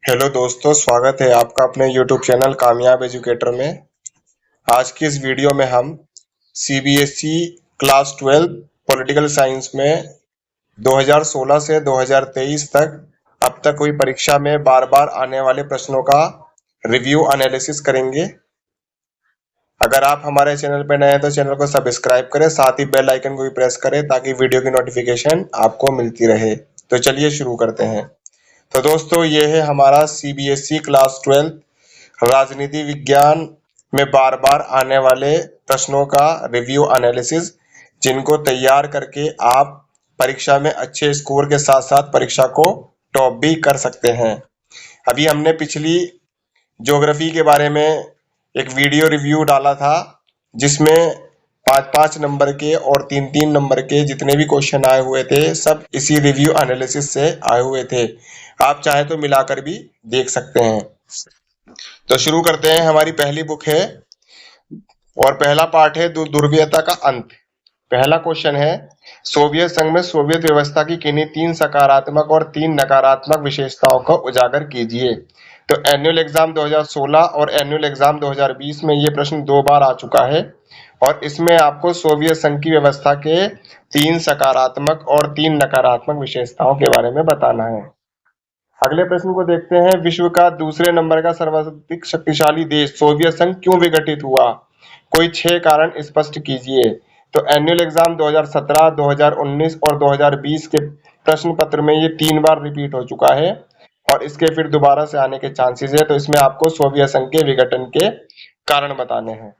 Hello दोस्तों, स्वागत है आपका अपने YouTube चैनल कामयाब एजुकेटर में। आज की इस वीडियो में हम CBSE क्लास 12 पॉलिटिकल साइंस में 2016 से 2023 तक अब तक हुई परीक्षा में बार बार आने वाले प्रश्नों का रिव्यू एनालिसिस करेंगे। अगर आप हमारे चैनल पर नए हैं तो चैनल को सब्सक्राइब करें, साथ ही बेल आइकन को भी प्रेस करें ताकि वीडियो की नोटिफिकेशन आपको मिलती रहे। तो चलिए शुरू करते हैं। तो दोस्तों, ये है हमारा CBSE क्लास 12 राजनीति विज्ञान में बार बार आने वाले प्रश्नों का रिव्यू एनालिसिस, जिनको तैयार करके आप परीक्षा में अच्छे स्कोर के साथ साथ परीक्षा को टॉप भी कर सकते हैं। अभी हमने पिछली ज्योग्राफी के बारे में एक वीडियो रिव्यू डाला था, जिसमें 5-5 नंबर के और 3-3 नंबर के जितने भी क्वेश्चन आए हुए थे सब इसी रिव्यू एनालिसिस से आए हुए थे। आप चाहे तो मिलाकर भी देख सकते हैं। तो शुरू करते हैं। हमारी पहली बुक है और पहला पार्ट है दुर्व्ययता का अंत। पहला क्वेश्चन है, सोवियत संघ में सोवियत व्यवस्था की किन्हीं 3 सकारात्मक और 3 नकारात्मक विशेषताओं को उजागर कीजिए। तो एनुअल एग्जाम 2016 और एनुअल एग्जाम 2020 में ये प्रश्न 2 बार आ चुका है और इसमें आपको सोवियत संघ की व्यवस्था के 3 सकारात्मक और 3 नकारात्मक विशेषताओं के बारे में बताना है। अगले प्रश्न को देखते हैं। विश्व का दूसरे नंबर का सर्वाधिक शक्तिशाली देश सोवियत संघ क्यों विघटित हुआ? कोई 6 कारण स्पष्ट कीजिए। तो एनुअल एग्जाम 2017, 2019 और 2020 के प्रश्न पत्र में ये 3 बार रिपीट हो चुका है और इसके फिर दोबारा से आने के चांसेस है। तो इसमें आपको सोवियत संघ के विघटन के कारण बताने हैं।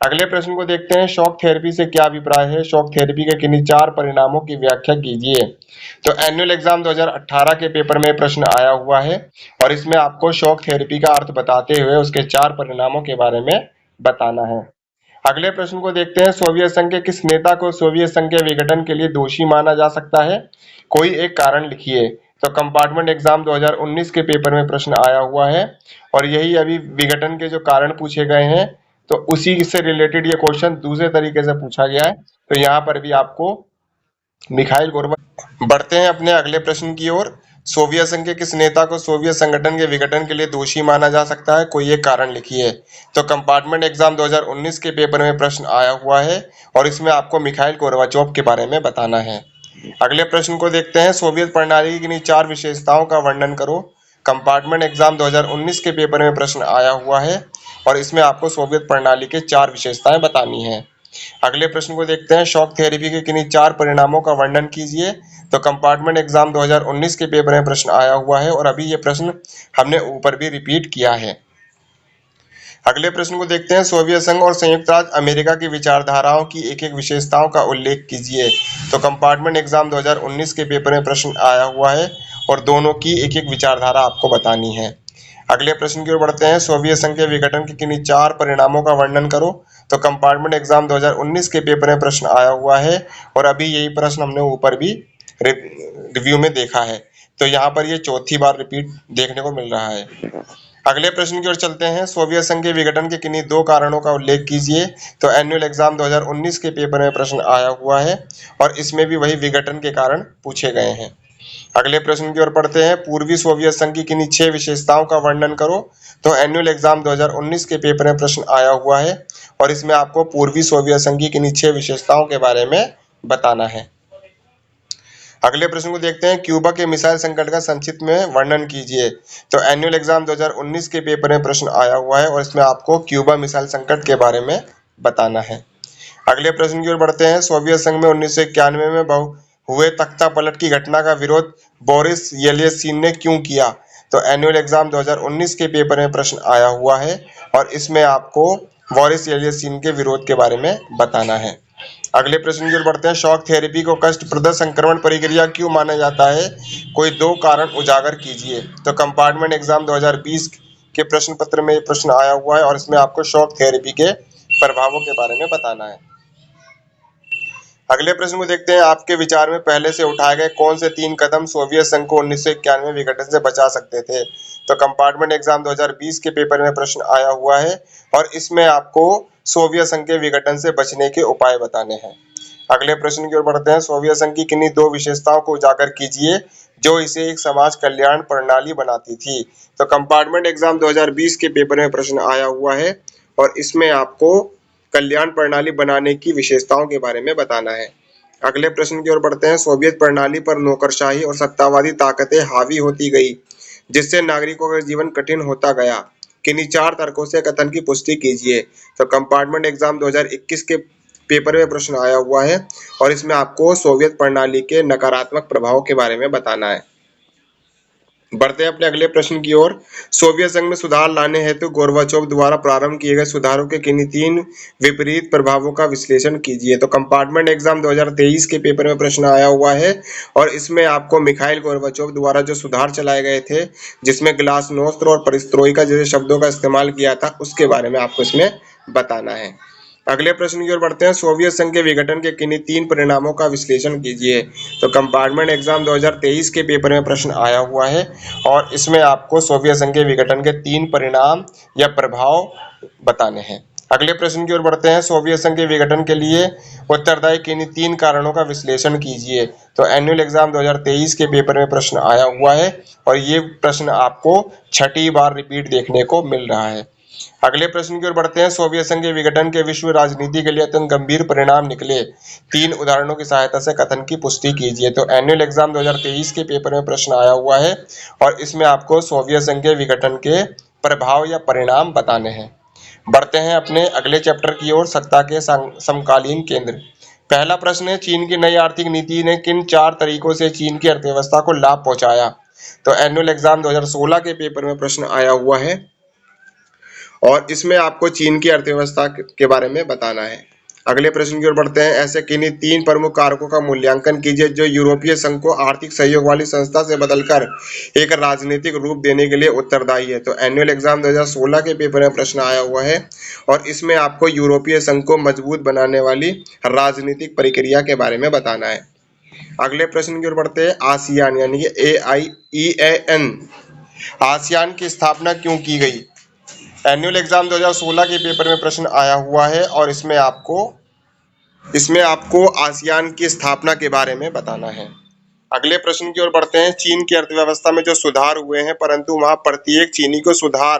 अगले प्रश्न को देखते हैं। शॉक थेरेपी से क्या अभिप्राय है? शॉक थेरेपी के किन्हीं 4 परिणामों की व्याख्या कीजिए। तो एनुअल एग्जाम 2018 के पेपर में प्रश्न आया हुआ है और इसमें आपको शॉक थेरेपी का अर्थ बताते हुए उसके 4 परिणामों के बारे में बताना है। अगले प्रश्न को देखते हैं। सोवियत संघ के किस नेता को सोवियत संघ के विघटन के लिए दोषी माना जा सकता है? कोई एक कारण लिखिए। तो कंपार्टमेंट एग्जाम 2019 के पेपर में प्रश्न आया हुआ है और यही अभी विघटन के जो कारण पूछे गए हैं, तो उसी से रिलेटेड ये क्वेश्चन दूसरे तरीके से पूछा गया है। तो यहाँ पर भी आपको मिखाइल गोर्बाचोव। बढ़ते हैं अपने अगले प्रश्न की ओर। सोवियत संघ के किस नेता को सोवियत संगठन के विघटन के लिए दोषी माना जा सकता है? कोई एक कारण लिखिए। तो कंपार्टमेंट एग्जाम 2019 के पेपर में प्रश्न आया हुआ है और इसमें आपको मिखाइल गोर्बाचोव के बारे में बताना है। अगले प्रश्न को देखते हैं। सोवियत प्रणाली की किन्हीं 4 विशेषताओं का वर्णन करो। कंपार्टमेंट एग्जाम 2019 के पेपर में प्रश्न आया हुआ है और इसमें आपको सोवियत प्रणाली के 4 विशेषताएं बतानी है। अगले प्रश्न को देखते हैं। शॉक थेरेपी के किन्हीं 4 परिणामों का वर्णन कीजिए। तो कंपार्टमेंट एग्जाम 2019 के पेपर में प्रश्न आया हुआ है और अभी ये प्रश्न हमने ऊपर भी रिपीट किया है। अगले प्रश्न को देखते हैं। सोवियत संघ और संयुक्त राज्य अमेरिका की विचारधाराओं की एक-एक विशेषताओं का उल्लेख कीजिए। तो कंपार्टमेंट एग्जाम 2019 के पेपर में प्रश्न आया हुआ है और दोनों की एक-एक विचारधारा आपको बतानी है। अगले प्रश्न की ओर बढ़ते हैं। सोवियत संघ के विघटन के किन्हीं 4 परिणामों का वर्णन करो। तो कंपार्टमेंट एग्जाम 2019 के पेपर में प्रश्न आया हुआ है और अभी यही प्रश्न हमने ऊपर भी रिव्यू में देखा है। तो यहाँ पर ये चौथी बार रिपीट देखने को मिल रहा है। अगले प्रश्न की ओर चलते हैं। सोवियत संघ के विघटन के किन्हीं 2 कारणों का उल्लेख कीजिए। तो एनुअल एग्जाम 2019 के पेपर में प्रश्न आया हुआ है और इसमें भी वही विघटन के कारण पूछे गए हैं। अगले प्रश्न की ओर पढ़ते हैं। पूर्वी सोवियत संघ की किन्हीं 6 विशेषताओं का वर्णन करो। तो एनुअल एग्जाम 2019 के पेपर में प्रश्न आया हुआ है और इसमें आपको पूर्वी सोवियत संघ की किन्हीं 6 विशेषताओं के बारे में बताना है। अगले प्रश्न को देखते हैं। क्यूबा के मिसाइल संकट का संक्षिप्त में वर्णन कीजिए। तो एनुअल एग्जाम 2019 के पेपर में प्रश्न आया हुआ है और इसमें आपको क्यूबा मिसाइल संकट के बारे में बताना है। अगले प्रश्न की ओर बढ़ते हैं। सोवियत संघ में 1991 में हुए तख्ता पलट की घटना का विरोध बोरिस येल्सिन ने क्यों किया? तो एनुअल एग्जाम 2019 के पेपर में प्रश्न आया हुआ है और इसमें आपको बोरिस येल्सिन के विरोध के बारे में बताना है। अगले प्रश्न की ओर बढ़ते हैं। शॉक थेरेपी को कष्टप्रद संक्रमण प्रक्रिया क्यों माना जाता है? कोई 2 कारण उजागर कीजिए। तो कंपार्टमेंट एग्जाम 2020 के प्रश्न पत्र में प्रश्न आया हुआ है और इसमें आपको शॉक थेरेपी के प्रभावों के बारे में बताना है। अगले प्रश्न को देखते हैं। आपके विचार में पहले से उठाए गए कौन से 3 कदम सोवियत संघ को 1991 विघटन से बचा सकते थे? तो कंपार्टमेंट एग्जाम 2020 के पेपर में प्रश्न आया हुआ है और इसमें आपको सोवियत संघ के विघटन से बचने के उपाय बताने हैं। अगले प्रश्न की ओर बढ़ते हैं। सोवियत संघ की किन्हीं दो विशेषताओं को उजागर कीजिए जो इसे एक समाज कल्याण प्रणाली बनाती थी। तो कंपार्टमेंट एग्जाम 2020 के पेपर में प्रश्न आया हुआ है और इसमें आपको कल्याण प्रणाली बनाने की विशेषताओं के बारे में बताना है। अगले प्रश्न की ओर बढ़ते हैं। सोवियत प्रणाली पर नौकरशाही और सत्तावादी ताकतें हावी होती गई जिससे नागरिकों का जीवन कठिन होता गया। किन्हीं चार तर्कों से कथन की पुष्टि कीजिए। तो कंपार्टमेंट एग्जाम 2021 के पेपर में प्रश्न आया हुआ है और इसमें आपको सोवियत प्रणाली के नकारात्मक प्रभाव के बारे में बताना है। बढ़ते हैं अपने अगले प्रश्न की ओर। सोवियत संघ में सुधार लाने हेतु गोर्बाचोव द्वारा प्रारंभ किए गए सुधारों के किन्हीं तीन विपरीत प्रभावों का विश्लेषण कीजिए। तो कंपार्टमेंट एग्जाम 2023 के पेपर में प्रश्न आया हुआ है और इसमें आपको मिखाइल गोर्बाचोव द्वारा जो सुधार चलाए गए थे जिसमें ग्लासनोस्त और परिस्त्रोइका जैसे शब्दों का इस्तेमाल किया था उसके बारे में आपको इसमें बताना है। अगले प्रश्न की ओर बढ़ते हैं। सोवियत संघ के विघटन के किन्हीं तीन परिणामों का विश्लेषण कीजिए। तो कंपार्टमेंट एग्जाम 2023 के पेपर में प्रश्न आया हुआ है और इसमें आपको सोवियत संघ के विघटन के तीन परिणाम या प्रभाव बताने हैं। अगले प्रश्न की ओर बढ़ते हैं। सोवियत संघ के विघटन के लिए उत्तरदायी किन्हीं तीन कारणों का विश्लेषण कीजिए। तो एनुअल एग्जाम 2023 के पेपर में प्रश्न आया हुआ है और ये प्रश्न आपको छठी बार रिपीट देखने को मिल रहा है। अगले प्रश्न की ओर बढ़ते हैं। सोवियत संघ के विघटन के विश्व राजनीति के लिए अत्यंत गंभीर परिणाम निकले। तीन उदाहरणों की सहायता से कथन की पुष्टि कीजिए। तो एनुअल एग्जाम 2023 के पेपर में प्रश्न आया हुआ है और इसमें आपको सोवियत संघ के विघटन के प्रभाव या परिणाम बताने हैं। बढ़ते हैं अपने अगले चैप्टर की ओर, सत्ता के समकालीन केंद्र। पहला प्रश्न है, चीन की नई आर्थिक नीति ने किन चार तरीकों से चीन की अर्थव्यवस्था को लाभ पहुंचाया। तो एनुअल एग्जाम 2016 के पेपर में प्रश्न आया हुआ है और इसमें आपको चीन की अर्थव्यवस्था के बारे में बताना है। अगले प्रश्न की ओर बढ़ते हैं। ऐसे किन्हीं तीन प्रमुख कारकों का मूल्यांकन कीजिए जो यूरोपीय संघ को आर्थिक सहयोग वाली संस्था से बदलकर एक राजनीतिक रूप देने के लिए उत्तरदायी है। तो एनुअल एग्जाम 2016 के पेपर में प्रश्न आया हुआ है और इसमें आपको यूरोपीय संघ को मजबूत बनाने वाली राजनीतिक प्रक्रिया के बारे में बताना है। अगले प्रश्न की ओर बढ़ते हैं। आसियान यानी कि AIEAN, आसियान की स्थापना क्यों की गई। एनुअल एग्जाम 2016 के पेपर में प्रश्न आया हुआ है और इसमें आपको आसियान की स्थापना के बारे में बताना है। अगले प्रश्न की ओर बढ़ते हैं। चीन की अर्थव्यवस्था में जो सुधार हुए हैं परंतु वहां प्रत्येक चीनी को सुधार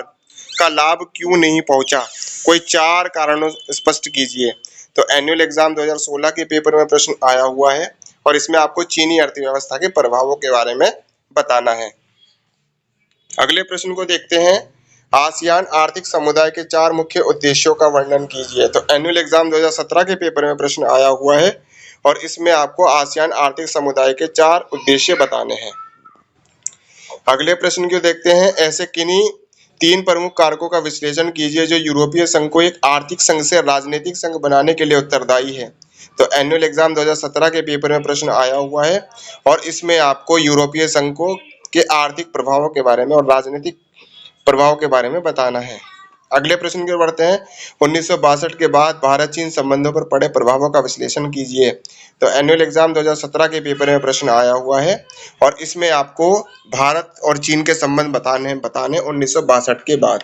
का लाभ क्यों नहीं पहुंचा, कोई चार कारणों स्पष्ट कीजिए। तो एनुअल एग्जाम 2016 के पेपर में प्रश्न आया हुआ है और इसमें आपको चीनी अर्थव्यवस्था के प्रभावों के बारे में बताना है। अगले प्रश्न को देखते हैं। आसियान आर्थिक समुदाय के चार मुख्य उद्देश्यों का वर्णन कीजिए। तो एनुअल एग्जाम 2017 के पेपर में प्रश्न आया हुआ है और इसमें आपको आसियान आर्थिक समुदाय के चार उद्देश्य बताने हैं। अगले प्रश्न को देखते हैं। ऐसे किन्हीं तीन प्रमुख कारकों का विश्लेषण कीजिए जो यूरोपीय संघ को एक आर्थिक संघ से राजनीतिक संघ बनाने के लिए उत्तरदायी है। तो एनुअल एग्जाम 2017 के पेपर में प्रश्न आया हुआ है और इसमें आपको यूरोपीय संघ को के आर्थिक प्रभावों के बारे में और राजनीतिक प्रभाव के बारे में बताना है। अगले प्रश्न की ओर बढ़ते हैं। 1962 के बाद भारत चीन संबंधों पर पड़े प्रभावों का विश्लेषण कीजिए। तो एनुअल एग्जाम 2017 के पेपर में प्रश्न आया हुआ है और इसमें आपको भारत और चीन के संबंध बताने 1962 के बाद।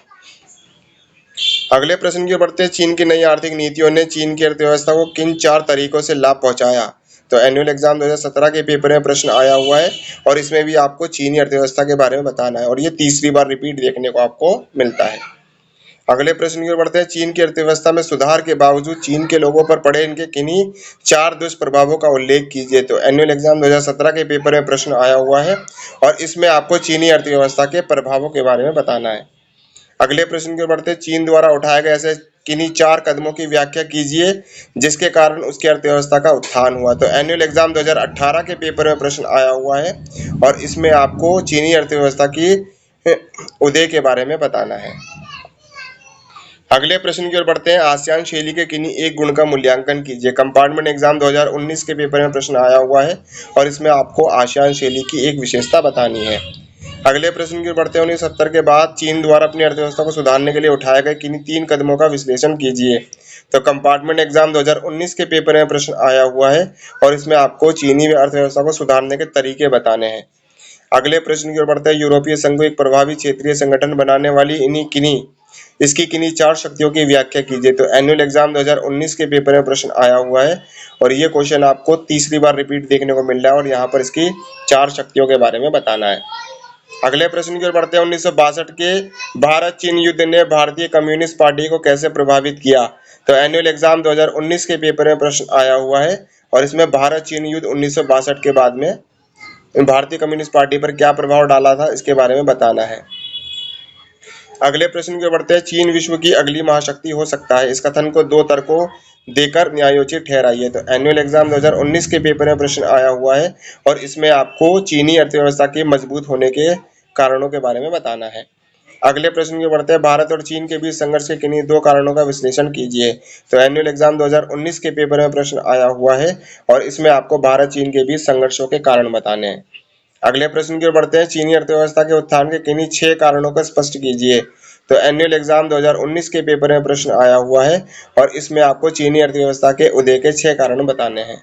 अगले प्रश्न की ओर बढ़ते हैं। चीन की नई आर्थिक नीतियों ने चीन की अर्थव्यवस्था को किन चार तरीकों से लाभ पहुंचाया। तो एनुअल एग्जाम 2017 के पेपर में प्रश्न आया हुआ है और इसमें भी आपको चीनी अर्थव्यवस्था के बारे में बताना है और ये तीसरी बार रिपीट देखने को आपको मिलता है। अगले प्रश्न की ओर बढ़ते हैं। चीन की अर्थव्यवस्था में सुधार के बावजूद चीन के लोगों पर पड़े इनके किन्हीं चार दुष्प्रभावों का उल्लेख कीजिए। तो एनुअल एग्जाम 2017 के पेपर में प्रश्न आया हुआ है और इसमें आपको चीनी अर्थव्यवस्था के प्रभावों के बारे में बताना है। अगले प्रश्न की ओर बढ़ते हैं। चीन द्वारा उठाए गए ऐसे किन्हीं चार कदमों की व्याख्या कीजिए जिसके कारण उसकी अर्थव्यवस्था का उत्थान हुआ। तो एनुअल एग्जाम 2018 के पेपर में प्रश्न आया हुआ है और इसमें आपको चीनी अर्थव्यवस्था की उदय के बारे में बताना है। अगले प्रश्न की ओर बढ़ते हैं। आसियान शैली के किन्हीं एक गुण का मूल्यांकन कीजिए। कंपार्टमेंट एग्जाम 2019 के पेपर में प्रश्न आया हुआ है और इसमें आपको आसियान शैली की एक विशेषता बतानी है। अगले प्रश्न की ओर बढ़ते हैं। 1970 के बाद चीन द्वारा अपनी अर्थव्यवस्था को सुधारने के लिए उठाए गए किन्हीं तीन कदमों का विश्लेषण कीजिए। तो कंपार्टमेंट एग्जाम 2019 के पेपर में प्रश्न आया हुआ है और इसमें आपको चीनी अर्थव्यवस्था को सुधारने के तरीके बताने हैं। अगले प्रश्न की ओर बढ़ते हैं। यूरोपीय संघ को एक प्रभावी क्षेत्रीय संगठन बनाने वाली इन्हीं किन्हीं इसकी किन्हीं 4 शक्तियों की व्याख्या कीजिए। तो एनुअल एग्जाम 2019 के पेपर में प्रश्न आया हुआ है और ये क्वेश्चन आपको तीसरी बार रिपीट देखने को मिल रहा है और यहाँ पर इसकी 4 शक्तियों के बारे में बताना है। अगले प्रश्न की ओर बढ़ते हैं। 1962 के भारत चीन युद्ध ने भारतीय कम्युनिस्ट पार्टी को कैसे प्रभावित किया? तो एनुअल एग्जाम 2019 के पेपर में प्रश्न आया हुआ है और इसमें भारत चीन युद्ध 1962 के बाद में भारतीय कम्युनिस्ट पार्टी पर क्या प्रभाव डाला था, इसके बारे में बताना है। अगले प्रश्न की ओर बढ़ते हैं। चीन विश्व की अगली महाशक्ति हो सकता है, इस कथन को 2 तर्कों देकर न्यायोचित ठहराइए। तो एनुअल एग्जाम 2019 के पेपर में प्रश्न आया हुआ है और इसमें आपको चीनी अर्थव्यवस्था के मजबूत होने के कारणों के बारे में बताना है। अगले प्रश्न की बढ़ते हैं। भारत और चीन के बीच संघर्ष के किन्हीं 2 कारणों का विश्लेषण कीजिए। तो एनुअल एग्जाम 2019 के पेपर में प्रश्न आया हुआ है और इसमें आपको भारत चीन के बीच संघर्षों के कारण बताने हैं। अगले प्रश्न की ओर बढ़ते हैं। चीनी अर्थव्यवस्था के उत्थान के किन्हीं 6 कारणों को स्पष्ट कीजिए। तो एनुअल एग्जाम 2019 के पेपर में प्रश्न आया हुआ है और इसमें आपको चीनी अर्थव्यवस्था के उदय के 6 कारण बताने हैं।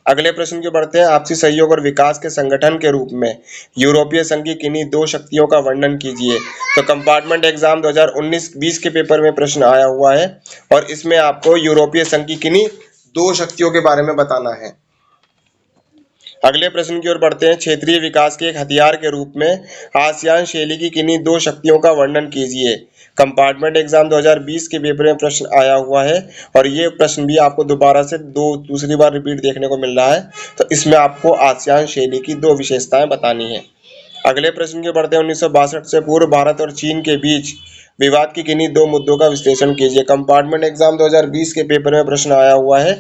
अगले प्रश्न की ओर बढ़ते हैं। आपसी सहयोग और विकास के संगठन के रूप में यूरोपीय संघ की किन्हीं 2 शक्तियों का वर्णन कीजिए। तो कंपार्टमेंट एग्जाम 2019-20 के पेपर में प्रश्न आया हुआ है और इसमें आपको यूरोपीय संघ की किन्हीं 2 शक्तियों के बारे में बताना है। अगले प्रश्न की ओर बढ़ते हैं। क्षेत्रीय विकास के एक हथियार के रूप में आसियान शैली की किन्हीं 2 शक्तियों का वर्णन कीजिए। कंपार्टमेंट एग्जाम 2020 के पेपर में प्रश्न आया हुआ है और ये प्रश्न भी आपको दोबारा से दूसरी बार रिपीट देखने को मिल रहा है। तो इसमें आपको आसियान शैली की 2 विशेषताएं बतानी है। अगले प्रश्न की बढ़ते हैं। 1962 से पूर्व भारत और चीन के बीच विवाद की किन्हीं 2 मुद्दों का विश्लेषण कीजिए। कंपार्टमेंट एग्जाम 2020 के पेपर में प्रश्न आया हुआ है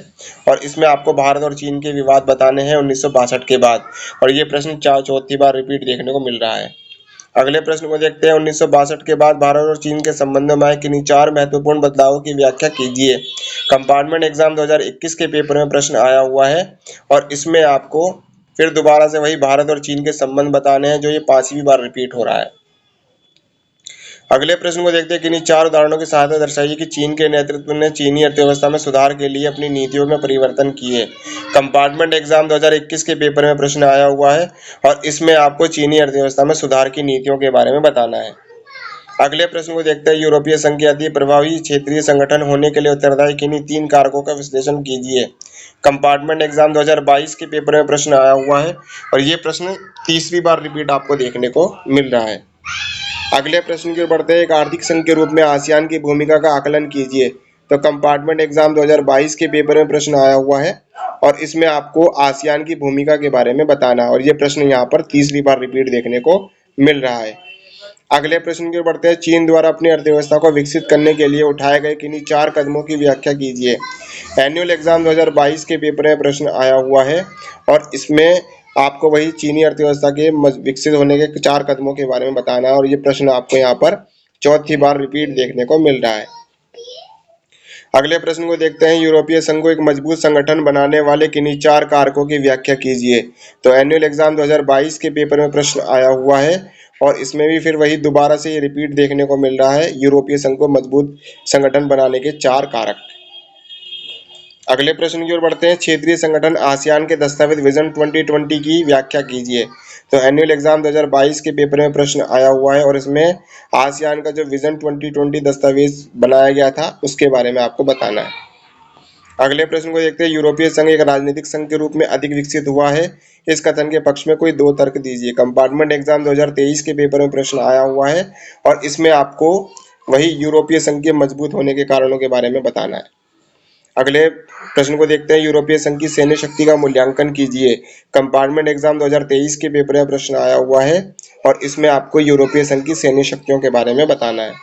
और इसमें आपको भारत और चीन के विवाद बताने हैं 1962 के बाद और ये प्रश्न चौथी बार रिपीट देखने को मिल रहा है। अगले प्रश्न को देखते हैं। 1962 के बाद भारत और चीन के संबंध में आए किन्हीं 4 महत्वपूर्ण बदलावों की व्याख्या कीजिए। कंपार्टमेंट एग्जाम 2021 के पेपर में प्रश्न आया हुआ है और इसमें आपको फिर दोबारा से वही भारत और चीन के संबंध बताने हैं, जो ये 5वीं बार रिपीट हो रहा है। अगले प्रश्न को देखते हैं। किन्हीं 4 उदाहरणों की सहायता दर्शाइए कि चीन के नेतृत्व ने चीनी अर्थव्यवस्था में सुधार के लिए अपनी नीतियों में परिवर्तन किए। कंपार्टमेंट एग्जाम 2021 के पेपर में प्रश्न आया हुआ है और इसमें आपको चीनी अर्थव्यवस्था में सुधार की नीतियों के बारे में बताना है। अगले प्रश्न को देखते हैं। यूरोपीय संघ के अति प्रभावी क्षेत्रीय संगठन होने के लिए उत्तरदायी किन्हीं 3 कारकों का विश्लेषण कीजिए। कंपार्टमेंट एग्जाम 2022 के पेपर में प्रश्न आया हुआ है और ये प्रश्न तीसरी बार रिपीट आपको देखने को मिल रहा है। अगले प्रश्न की ओर बढ़ते हैं। एक आर्थिक संघ के रूप में आसियान की भूमिका का आकलन कीजिए। तो कंपार्टमेंट एग्जाम 2022 के पेपर में प्रश्न आया हुआ है और इसमें आपको आसियान की भूमिका के बारे में बताना है और ये प्रश्न यहाँ पर तीसरी बार रिपीट देखने को मिल रहा है। अगले प्रश्न की ओर बढ़ते हैं। चीन द्वारा अपनी अर्थव्यवस्था को विकसित करने के लिए उठाए गए किन्हीं 4 कदमों की व्याख्या कीजिए। एनुअल एग्जाम 2022 के पेपर में प्रश्न आया हुआ है और इसमें आपको वही चीनी अर्थव्यवस्था के विकसित होने के 4 कदमों के बारे में बताना है और ये प्रश्न आपको यहाँ पर चौथी बार रिपीट देखने को मिल रहा है। अगले प्रश्न को देखते हैं। यूरोपीय संघ को एक मजबूत संगठन बनाने वाले किन्हीं 4 कारकों की व्याख्या कीजिए। तो एनुअल एग्जाम 2022 के पेपर में प्रश्न आया हुआ है और इसमें भी फिर वही दोबारा से ये रिपीट देखने को मिल रहा है। यूरोपीय संघ को मजबूत संगठन बनाने के 4 कारक। अगले प्रश्न की ओर बढ़ते हैं। क्षेत्रीय संगठन आसियान के दस्तावेज विजन 2020 की व्याख्या कीजिए। तो एनुअल एग्जाम 2022 के पेपर में प्रश्न आया हुआ है और इसमें आसियान का जो विजन 2020 दस्तावेज बनाया गया था उसके बारे में आपको बताना है। अगले प्रश्न को देखते हैं। यूरोपीय संघ एक राजनीतिक संघ के रूप में अधिक विकसित हुआ है, इस कथन के पक्ष में कोई 2 तर्क दीजिए। कंपार्टमेंट एग्जाम 2023 के पेपर में प्रश्न आया हुआ है और इसमें आपको वही यूरोपीय संघ के मजबूत होने के कारणों के बारे में बताना है। अगले प्रश्न को देखते हैं। यूरोपीय संघ की सैन्य शक्ति का मूल्यांकन कीजिए। कंपार्टमेंट एग्जाम 2023 के पेपर में प्रश्न आया हुआ है और इसमें आपको यूरोपीय संघ की सैन्य शक्तियों के बारे में बताना है।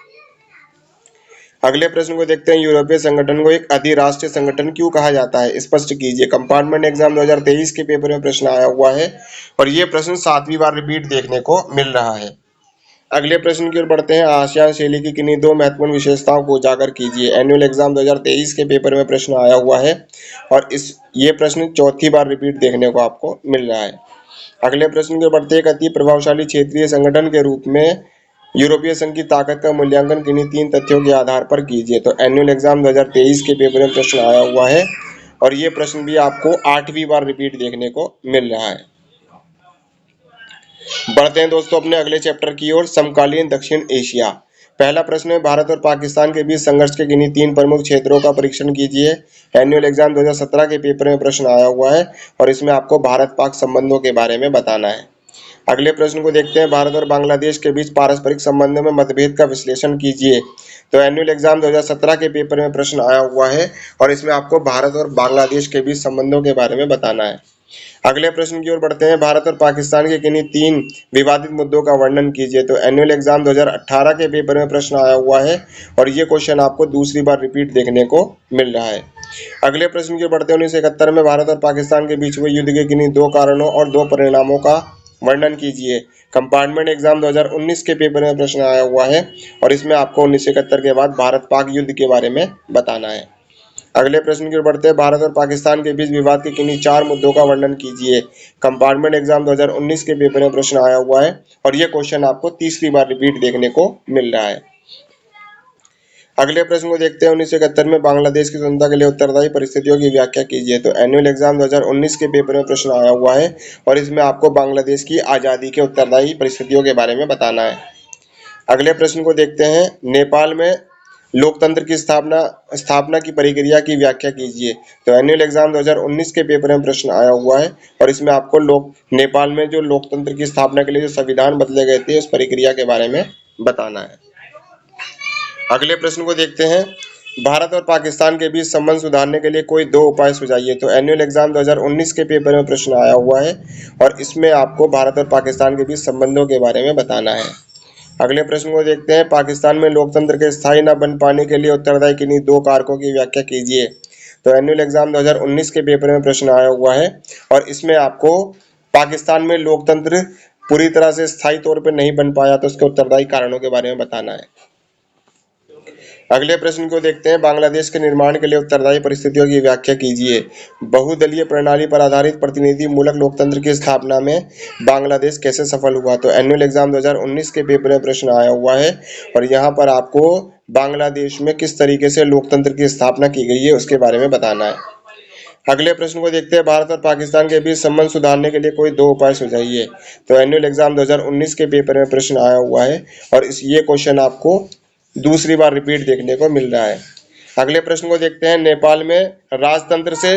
अगले प्रश्न को देखते हैं। यूरोपीय संगठन को एक अधिराष्ट्रीय संगठन क्यों कहा जाता है, स्पष्ट कीजिए। कंपार्टमेंट एग्जाम 2023 के पेपर में प्रश्न आया हुआ है और ये प्रश्न 7वीं बार रिपीट देखने को मिल रहा है। अगले प्रश्न की ओर बढ़ते हैं। आसियान शैली की किन्हीं 2 महत्वपूर्ण विशेषताओं को उजागर कीजिए। एनुअल एग्जाम 2023 के पेपर में प्रश्न आया हुआ है और ये प्रश्न चौथी बार रिपीट देखने को आपको मिल रहा है। अगले प्रश्न की ओर बढ़ते हैं। एक अति प्रभावशाली क्षेत्रीय संगठन के रूप में यूरोपीय संघ की ताकत का मूल्यांकन किन्हीं 3 तथ्यों के आधार पर कीजिए। तो एनुअल एग्जाम 2023 के पेपर में प्रश्न आया हुआ है और ये प्रश्न भी आपको 8वीं बार रिपीट देखने को मिल रहा है। बढ़ते हैं दोस्तों अपने अगले चैप्टर की ओर, समकालीन दक्षिण एशिया। पहला प्रश्न है, भारत और पाकिस्तान के बीच संघर्ष के किन्हीं 3 प्रमुख क्षेत्रों का परीक्षण कीजिए। एनुअल एग्जाम 2017 के पेपर में प्रश्न आया हुआ है और इसमें आपको भारत पाक संबंधों के बारे में बताना है। अगले प्रश्न को देखते हैं, भारत और बांग्लादेश के बीच पारस्परिक संबंधों में मतभेद का विश्लेषण कीजिए। तो एनुअल एग्जाम 2017 के पेपर में प्रश्न आया हुआ है और इसमें आपको भारत और बांग्लादेश के बीच संबंधों के बारे में बताना है। अगले प्रश्न की ओर बढ़ते हैं, भारत और पाकिस्तान के किन्हीं 3 विवादित मुद्दों का वर्णन कीजिए। तो एनुअल एग्जाम 2018 के पेपर में प्रश्न आया हुआ है और ये क्वेश्चन आपको दूसरी बार रिपीट देखने को मिल रहा है। अगले प्रश्न की ओर बढ़ते हैं, 1971 में भारत और पाकिस्तान के बीच हुए युद्ध के किन्हीं 2 कारणों और 2 परिणामों का वर्णन कीजिए। कंपार्टमेंट एग्जाम 2019 के पेपर में प्रश्न आया हुआ है और इसमें आपको 1971 के बाद भारत पाक युद्ध के बारे में बताना है। अगले प्रश्न की ओर बढ़ते हैं, भारत और पाकिस्तान के बीच विवाद के किन्हीं 4 मुद्दों का वर्णन कीजिए। कंपार्टमेंट एग्जाम 2019 के पेपर में प्रश्न आया हुआ है और यह क्वेश्चन आपको तीसरी बार रिपीट देखने को मिल रहा है। अगले प्रश्न को देखते हैं, 1971 में बांग्लादेश की स्वतंत्रता के लिए उत्तरदायी परिस्थितियों की व्याख्या कीजिए। तो एनुअल एग्जाम 2019 के पेपर में प्रश्न आया हुआ है और इसमें आपको बांग्लादेश की आज़ादी के उत्तरदायी परिस्थितियों के बारे में बताना है। अगले प्रश्न को देखते हैं, नेपाल में लोकतंत्र की स्थापना की प्रक्रिया की व्याख्या कीजिए। तो एनुअल एग्जाम 2019 के पेपर में प्रश्न आया हुआ है और इसमें आपको नेपाल में जो लोकतंत्र की स्थापना के लिए जो संविधान बदले गए थे उस प्रक्रिया के बारे में बताना है। अगले प्रश्न को देखते हैं, भारत और पाकिस्तान के बीच संबंध सुधारने के लिए कोई 2 उपाय सुझाइए। तो एनुअल एग्जाम 2019 के पेपर में प्रश्न आया हुआ है और इसमें आपको भारत और पाकिस्तान के बीच संबंधों के बारे में बताना है। अगले प्रश्न को देखते हैं, पाकिस्तान में लोकतंत्र के स्थायी न बन पाने के लिए उत्तरदायी किन्हीं 2 कारकों की व्याख्या कीजिए। तो एनुअल एग्जाम 2019 के पेपर में प्रश्न आया हुआ है और इसमें आपको पाकिस्तान में लोकतंत्र पूरी तरह से स्थायी तौर पर नहीं बन पाया तो उसके उत्तरदायी कारणों के बारे में बताना है। अगले प्रश्न को देखते हैं, बांग्लादेश के निर्माण के लिए उत्तरदायी परिस्थितियों की व्याख्या कीजिए। बहुदलीय प्रणाली पर आधारित प्रतिनिधि मूलक लोकतंत्र की स्थापना में बांग्लादेश कैसे सफल हुआ। तो एनुअल एग्जाम 2019 के पेपर में प्रश्न आया हुआ है और यहाँ पर आपको बांग्लादेश में किस तरीके से लोकतंत्र की स्थापना की गई है उसके बारे में बताना है। अगले प्रश्न को देखते हैं, भारत और पाकिस्तान के बीच संबंध सुधारने के लिए कोई 2 उपाय सुझाइए। तो एनुअल एग्जाम 2019 के पेपर में प्रश्न आया हुआ है और ये क्वेश्चन आपको दूसरी बार रिपीट देखने को मिल रहा है। अगले प्रश्न को देखते हैं, नेपाल में राजतंत्र से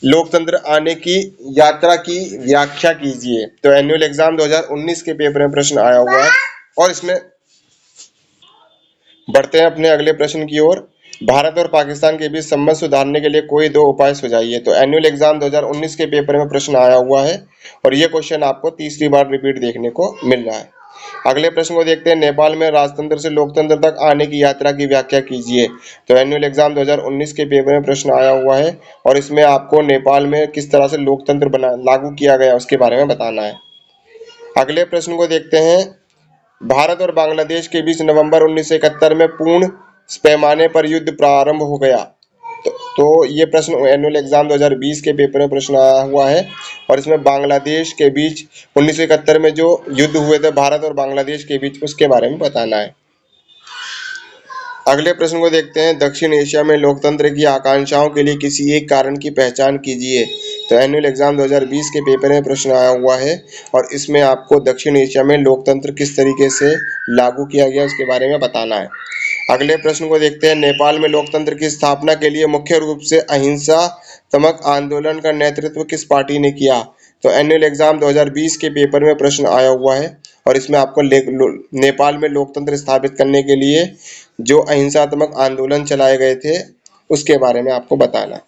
लोकतंत्र आने की यात्रा की व्याख्या कीजिए। तो एनुअल एग्जाम 2019 के पेपर में प्रश्न आया हुआ है और इसमें बढ़ते हैं अपने अगले प्रश्न की ओर, भारत और पाकिस्तान के बीच संबंध सुधारने के लिए कोई 2 उपाय सुझाइए। तो एनुअल एग्जाम 2019 के पेपर में प्रश्न आया हुआ है और यह क्वेश्चन आपको तीसरी बार रिपीट देखने को मिल रहा है। अगले प्रश्न को देखते हैं, नेपाल में राजतंत्र से लोकतंत्र तक आने की यात्रा की व्याख्या कीजिए। तो एनुअल एग्जाम 2019 के पेपर में प्रश्न आया हुआ है और इसमें आपको नेपाल में किस तरह से लोकतंत्र लागू किया गया उसके बारे में बताना है। अगले प्रश्न को देखते हैं, भारत और बांग्लादेश के बीच नवंबर 1971 में पूर्ण पैमाने पर युद्ध प्रारंभ हो गया। तो ये प्रश्न एनुअल एग्जाम 2020 के पेपर में प्रश्न आया हुआ है और इसमें बांग्लादेश के बीच 1971 में जो युद्ध हुए थे भारत और बांग्लादेश के बीच उसके बारे में बताना है। अगले प्रश्न को देखते हैं, दक्षिण एशिया में लोकतंत्र की आकांक्षाओं के लिए किसी एक कारण की पहचान कीजिए। तो एनुअल एग्जाम 2020 के पेपर में प्रश्न आया हुआ है और इसमें आपको दक्षिण एशिया में लोकतंत्र किस तरीके से लागू किया गया उसके बारे में बताना है। अगले प्रश्न को देखते हैं, नेपाल में लोकतंत्र की स्थापना के लिए मुख्य रूप से अहिंसात्मक आंदोलन का नेतृत्व किस पार्टी ने किया। तो एनुअल एग्जाम 2020 के पेपर में प्रश्न आया हुआ है और इसमें आपको नेपाल में लोकतंत्र स्थापित करने के लिए जो अहिंसात्मक आंदोलन चलाए गए थे उसके बारे में आपको बताना है।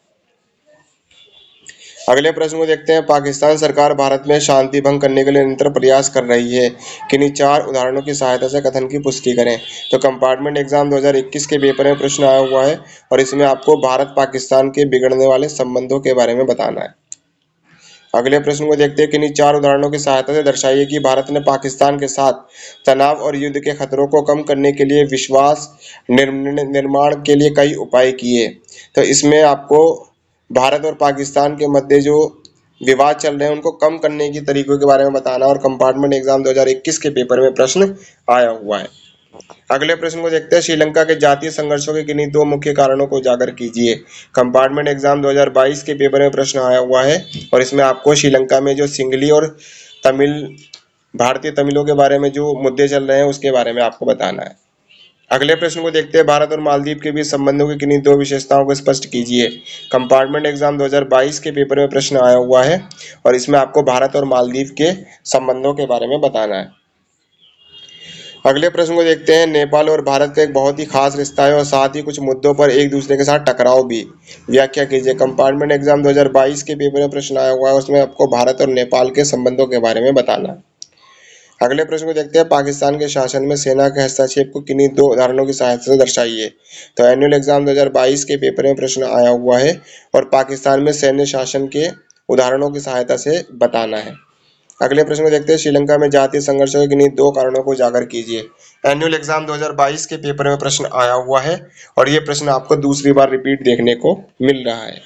अगले प्रश्न को देखते हैं, पाकिस्तान सरकार भारत में शांति भंग करने के लिए निरंतर प्रयास कर रही है, किन्हीं 4 उदाहरणों की सहायता से कथन की पुष्टि करें। तो कंपार्टमेंट एग्जाम 2021 के पेपर में प्रश्न आया हुआ है और इसमें आपको भारत पाकिस्तान के बिगड़ने वाले संबंधों के बारे में बताना है। अगले प्रश्न को देखते हैं, किन्हीं 4 उदाहरणों की सहायता से दर्शाइए कि भारत ने पाकिस्तान के साथ तनाव और युद्ध के खतरों को कम करने के लिए विश्वास निर्माण के लिए कई उपाय किए। तो इसमें आपको भारत और पाकिस्तान के मध्य जो विवाद चल रहे हैं उनको कम करने की तरीकों के बारे में बताना और कंपार्टमेंट एग्जाम 2021 के पेपर में प्रश्न आया हुआ है। अगले प्रश्न को देखते हैं, श्रीलंका के जातीय संघर्षों के किन्हीं 2 मुख्य कारणों को उजागर कीजिए। कंपार्टमेंट एग्जाम 2022 के पेपर में प्रश्न आया हुआ है और इसमें आपको श्रीलंका में जो सिंगली और तमिल भारतीय तमिलों के बारे में जो मुद्दे चल रहे हैं उसके बारे में आपको बताना है। अगले प्रश्न को देखते हैं, भारत और मालदीव के बीच संबंधों की किन्हीं 2 विशेषताओं को स्पष्ट कीजिए। कंपार्टमेंट एग्जाम 2022 के पेपर में प्रश्न आया हुआ है और इसमें आपको भारत और मालदीव के संबंधों के बारे में बताना है। अगले प्रश्न को देखते हैं, नेपाल और भारत का एक बहुत ही खास रिश्ता है और साथ ही कुछ मुद्दों पर एक दूसरे के साथ टकराव भी। व्याख्या कीजिए। कंपार्टमेंट एग्जाम 2022 के पेपर में प्रश्न आया हुआ है, उसमें आपको भारत और नेपाल के संबंधों के बारे में बताना है। अगले प्रश्न को देखते हैं, पाकिस्तान के शासन में सेना के हस्तक्षेप को किन्हीं 2 उदाहरणों की सहायता से दर्शाइए। तो एनुअल एग्जाम 2022 के पेपर में प्रश्न आया हुआ है और पाकिस्तान में सैन्य शासन के उदाहरणों की सहायता से बताना है। अगले प्रश्न को देखते हैं, श्रीलंका में जातीय संघर्षों के किन्हीं 2 कारणों को उजागर कीजिए। एनुअल एग्जाम 2022 के पेपर में प्रश्न आया हुआ है और ये प्रश्न आपको दूसरी बार रिपीट देखने को मिल रहा है।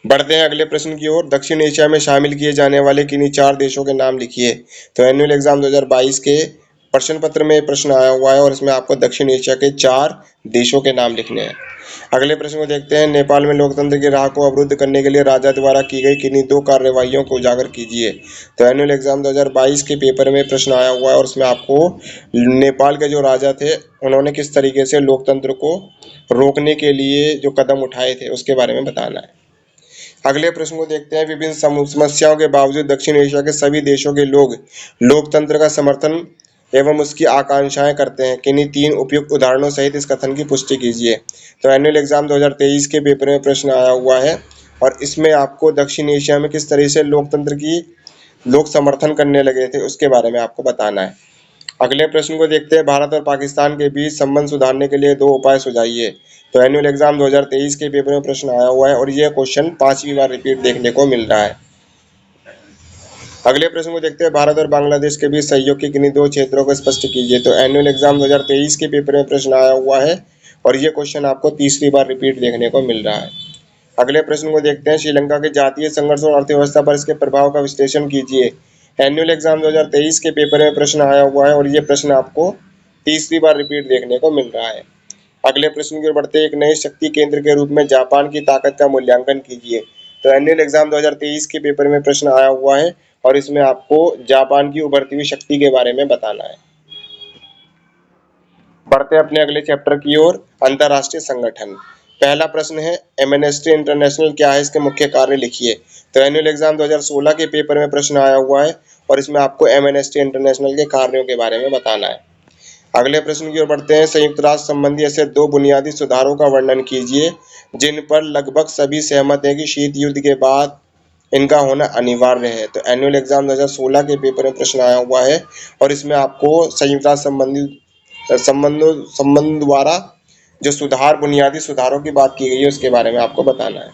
बढ़ते हैं अगले प्रश्न की ओर, दक्षिण एशिया में शामिल किए जाने वाले किन्हीं 4 देशों के नाम लिखिए। तो एनुअल एग्जाम 2022 के प्रश्न पत्र में प्रश्न आया हुआ है और इसमें आपको दक्षिण एशिया के 4 देशों के नाम लिखने हैं। अगले प्रश्न को देखते हैं, नेपाल में लोकतंत्र की राह को अवरुद्ध करने के लिए राजा द्वारा की गई किन्हीं 2 कार्रवाइयों को उजागर कीजिए। तो एनुअल एग्जाम 2022 के पेपर में प्रश्न आया हुआ है और उसमें आपको नेपाल के जो राजा थे उन्होंने किस तरीके से लोकतंत्र को रोकने के लिए जो कदम उठाए थे उसके बारे में बताना है। अगले प्रश्न को देखते हैं, विभिन्न समस्याओं के बावजूद दक्षिण एशिया के सभी देशों के लोग लोकतंत्र का समर्थन एवं उसकी आकांक्षाएं करते हैं। किन्हीं 3 उपयुक्त उदाहरणों सहित इस कथन की पुष्टि कीजिए। तो एनुअल एग्जाम 2023 के पेपर में प्रश्न आया हुआ है और इसमें आपको दक्षिण एशिया में किस तरह से लोकतंत्र की लोग समर्थन करने लगे थे उसके बारे में आपको बताना है। अगले प्रश्न को देखते हैं, भारत और पाकिस्तान के बीच संबंध सुधारने के लिए 2 उपाय सुझाइए। तो एनुअल एग्जाम 2023 के पेपर में प्रश्न आया हुआ है और यह क्वेश्चन 5वीं बार रिपीट देखने को मिल रहा है। अगले प्रश्न को देखते हैं, भारत और बांग्लादेश के बीच सहयोग के किन्हीं 2 क्षेत्रों को स्पष्ट कीजिए। तो एनुअल एग्जाम 2023 के पेपर में प्रश्न आया हुआ है और यह क्वेश्चन आपको 3री बार रिपीट देखने को मिल रहा है। अगले प्रश्न को देखते हैं, श्रीलंका के जातीय संघर्ष और अर्थव्यवस्था पर इसके प्रभाव का विश्लेषण कीजिए। एनुअल एग्जाम 2023 के पेपर में प्रश्न आया हुआ है और ये प्रश्न आपको 3री बार रिपीट देखने को मिल रहा है। अगले प्रश्न की ओर बढ़ते, एक नए शक्ति केंद्र के रूप में जापान की ताकत का मूल्यांकन कीजिए। तो एनुअल एग्जाम 2023 के पेपर में प्रश्न आया हुआ है और इसमें आपको जापान की उभरती हुई शक्ति के बारे में बताना है। बढ़ते हैं अपने अगले चैप्टर की ओर, अंतरराष्ट्रीय संगठन। पहला प्रश्न है, एमनेस्टी इंटरनेशनल क्या है, इसके मुख्य कार्य लिखिए। तो एनुअल एग्जाम 2016 के पेपर में प्रश्न आया हुआ है और इसमें आपको एमनेस्टी इंटरनेशनल के कार्यों के बारे में बताना है। अगले प्रश्न की ओर बढ़ते हैं, संयुक्त राष्ट्र संबंधी ऐसे 2 बुनियादी सुधारों का वर्णन कीजिए जिन पर लगभग सभी सहमत हैं कि शीत युद्ध के बाद इनका होना अनिवार्य है। तो एनुअल एग्जाम 2016 के पेपर में प्रश्न आया हुआ है और इसमें आपको संयुक्त राष्ट्र संबंध द्वारा जो सुधार बुनियादी सुधारों की बात की गई है उसके बारे में आपको बताना है।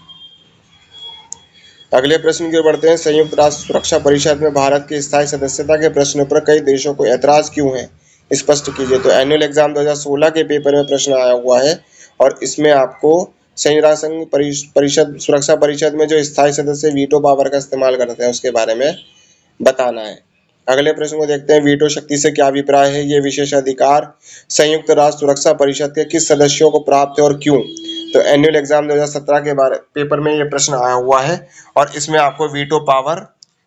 अगले प्रश्न की ओर बढ़ते हैं, संयुक्त राष्ट्र सुरक्षा परिषद में भारत की स्थायी सदस्यता के प्रश्न पर कई देशों को ऐतराज क्यों है, स्पष्ट कीजिए। तो एनुअल एग्जाम 2016 के पेपर में प्रश्न आया हुआ है और इसमें आपको संयुक्त राष्ट्र संघ परिषद सुरक्षा परिषद में जो स्थायी सदस्य वीटो पावर का इस्तेमाल करते हैं उसके बारे में बताना है। अगले प्रश्न को देखते हैं, वीटो शक्ति से क्या अभिप्राय है, ये विशेष अधिकार संयुक्त राष्ट्र सुरक्षा परिषद के किस सदस्यों को प्राप्त है और क्यों। तो एनुअल एग्जाम 2017 के पेपर में ये प्रश्न आया हुआ है और इसमें आपको वीटो पावर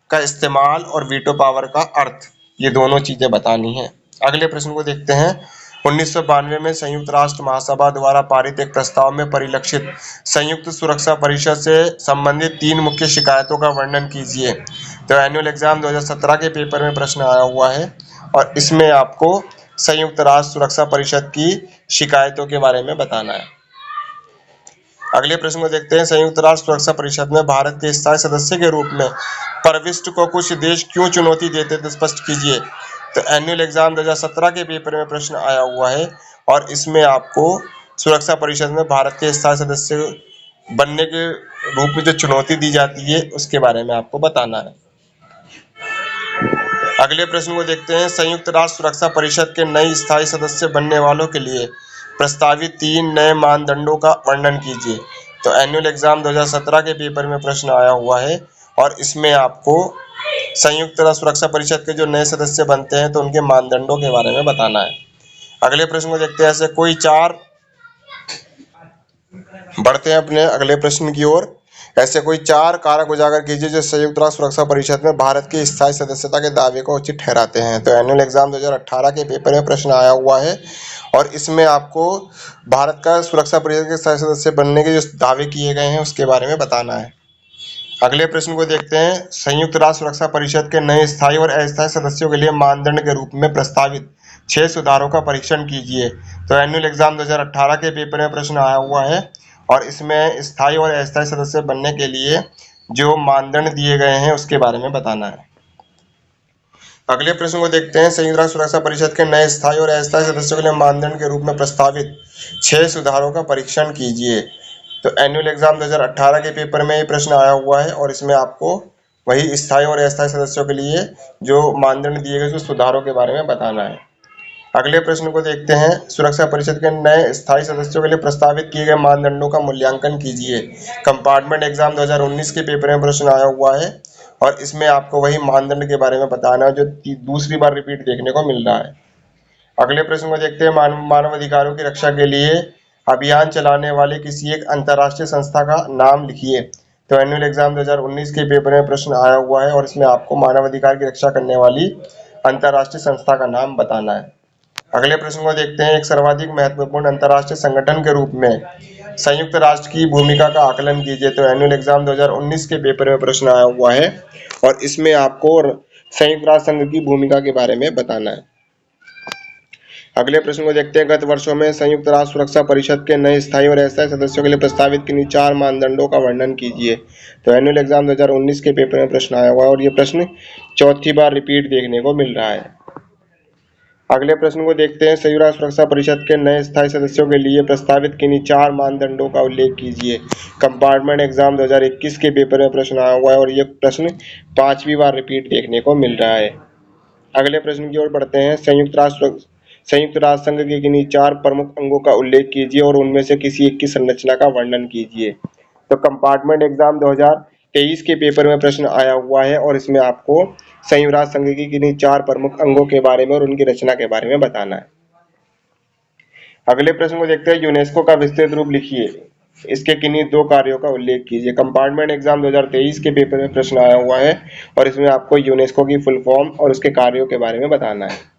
का इस्तेमाल और वीटो पावर का अर्थ ये दोनों चीजें बतानी है। अगले प्रश्न को देखते हैं, 1992 में संयुक्त राष्ट्र महासभा द्वारा पारित एक प्रस्ताव में परिलक्षित संयुक्त सुरक्षा परिषद से संबंधित 3 मुख्य शिकायतों का वर्णन कीजिए। तो एनुअल एग्जाम 2017 के पेपर में प्रश्न आया हुआ है और इसमें आपको संयुक्त राष्ट्र सुरक्षा परिषद की शिकायतों के बारे में बताना है। अगले प्रश्न को देखते हैं, संयुक्त राष्ट्र सुरक्षा परिषद में भारत के स्थायी सदस्य के रूप में प्रविष्ट को कुछ देश क्यों चुनौती देते थे, स्पष्ट कीजिए। तो एनुअल एग्जाम 2017 के पेपर में प्रश्न आया हुआ है और इसमें आपको सुरक्षा परिषद में भारत के स्थायी सदस्य बनने के रूप में जो चुनौती दी जाती है उसके बारे में आपको बताना है। अगले प्रश्न को देखते हैं, संयुक्त राष्ट्र सुरक्षा परिषद के नए स्थायी सदस्य बनने वालों के लिए प्रस्तावित 3 नए मानदंडों का वर्णन कीजिए। तो एनुअल एग्जाम 2017 के पेपर में प्रश्न आया हुआ है और इसमें आपको संयुक्त राष्ट्र सुरक्षा परिषद के जो नए सदस्य बनते हैं तो उनके मानदंडों के बारे में बताना है। अगले प्रश्न को देखते हैं, ऐसे कोई 4 बढ़ते हैं अपने अगले प्रश्न की ओर, ऐसे कोई 4 कारक उजागर कीजिए जो संयुक्त राष्ट्र सुरक्षा परिषद में भारत की स्थायी सदस्यता के दावे को उचित ठहराते हैं। तो एनुअल एग्जाम 2018 के पेपर में प्रश्न आया हुआ है और इसमें आपको भारत का सुरक्षा परिषद के स्थायी सदस्य बनने के जो दावे किए गए हैं उसके बारे में बताना है। अगले प्रश्न को देखते हैं। संयुक्त राष्ट्र सुरक्षा परिषद के नए स्थायी और अस्थायी सदस्यों के लिए मानदंड के रूप में प्रस्तावित 6 सुधारों का परीक्षण कीजिए। तो एनुअल एग्जाम 2018 के पेपर में प्रश्न आया हुआ है और इसमें स्थायी और अस्थायी सदस्य बनने के लिए जो मानदंड दिए गए हैं उसके बारे में बताना है। अगले प्रश्न को देखते हैं। संयुक्त राष्ट्र सुरक्षा परिषद के नए स्थायी और अस्थायी सदस्यों के लिए मानदंड के रूप में प्रस्तावित 6 सुधारों का परीक्षण कीजिए। तो एनुअल एग्जाम 2018 के पेपर में ये प्रश्न आया हुआ है और इसमें आपको वही स्थायी और अस्थायी सदस्यों के लिए जो मानदंड दिए गए सुधारों के बारे में बताना है। अगले प्रश्न को देखते हैं। सुरक्षा परिषद के नए स्थायी सदस्यों के लिए प्रस्तावित किए गए मानदंडों का मूल्यांकन कीजिए। कंपार्टमेंट एग्जाम 2019 के पेपर में प्रश्न आया हुआ है और इसमें आपको वही मानदंड के बारे में बताना है जो दूसरी बार रिपीट देखने को मिल रहा है। अगले प्रश्न को देखते हैं। मानव अधिकारों की रक्षा के लिए अभियान चलाने वाले किसी एक अंतर्राष्ट्रीय संस्था का नाम लिखिए। तो एनुअल एग्जाम 2019 के पेपर में प्रश्न आया हुआ है और इसमें आपको मानव अधिकार की रक्षा करने वाली अंतर्राष्ट्रीय संस्था का नाम बताना है। अगले प्रश्न को देखते हैं। एक सर्वाधिक महत्वपूर्ण अंतर्राष्ट्रीय संगठन के रूप में संयुक्त राष्ट्र की भूमिका का आकलन कीजिए। तो एनुअल एग्जाम 2019 के पेपर में प्रश्न आया हुआ है और इसमें आपको संयुक्त राष्ट्र संघ की भूमिका के बारे में बताना है। अगले प्रश्न को देखते हैं। गत वर्षों में संयुक्त राष्ट्र सुरक्षा परिषद के नए स्थायी और अस्थायी सदस्यों के लिए प्रस्तावित किन्हीं 4 मानदंडों का वर्णन कीजिए। तो एनुअल एग्जाम 2019 के पेपर में प्रश्न आया हुआ है और ये प्रश्न चौथी बार रिपीट देखने को मिल रहा है। अगले प्रश्न को देखते हैं। संयुक्त राष्ट्र सुरक्षा परिषद के नए स्थायी सदस्यों के लिए प्रस्तावित किन्हीं 4 मानदंडों का उल्लेख कीजिए। कंपार्टमेंट एग्जाम 2021 के पेपर में प्रश्न आया हुआ है और ये प्रश्न 5वीं बार रिपीट देखने को मिल रहा है। अगले प्रश्न की ओर बढ़ते हैं। संयुक्त राष्ट्र संघ के किन्हीं 4 प्रमुख अंगों का उल्लेख कीजिए और उनमें से किसी एक की संरचना का वर्णन कीजिए। तो कंपार्टमेंट एग्जाम 2023 के पेपर में प्रश्न आया हुआ है और इसमें आपको संयुक्त राष्ट्र संघ की किन्हीं 4 प्रमुख अंगों के बारे में और उनकी रचना के बारे में बताना है। अगले प्रश्न को देखते हैं। यूनेस्को का विस्तृत रूप लिखिए। इसके किन्हीं 2 कार्यों का उल्लेख कीजिए। कंपार्टमेंट एग्जाम 2023 के पेपर में प्रश्न आया हुआ है और इसमें आपको यूनेस्को की फुल फॉर्म और उसके कार्यों के बारे में बताना है।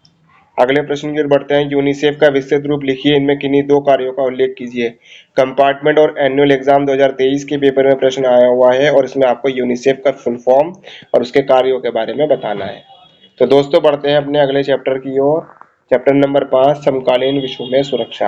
अगले प्रश्न की ओर बढ़ते हैं। यूनिसेफ का विस्तृत रूप लिखिए। इनमें किन्हीं 2 कार्यों का उल्लेख कीजिए। कंपार्टमेंट और एनुअल एग्जाम 2023 के पेपर में प्रश्न आया हुआ है और इसमें आपको यूनिसेफ का फुल फॉर्म और उसके कार्यों के बारे में बताना है। तो दोस्तों बढ़ते हैं अपने अगले चैप्टर की ओर। चैप्टर नंबर 5 समकालीन विश्व में सुरक्षा।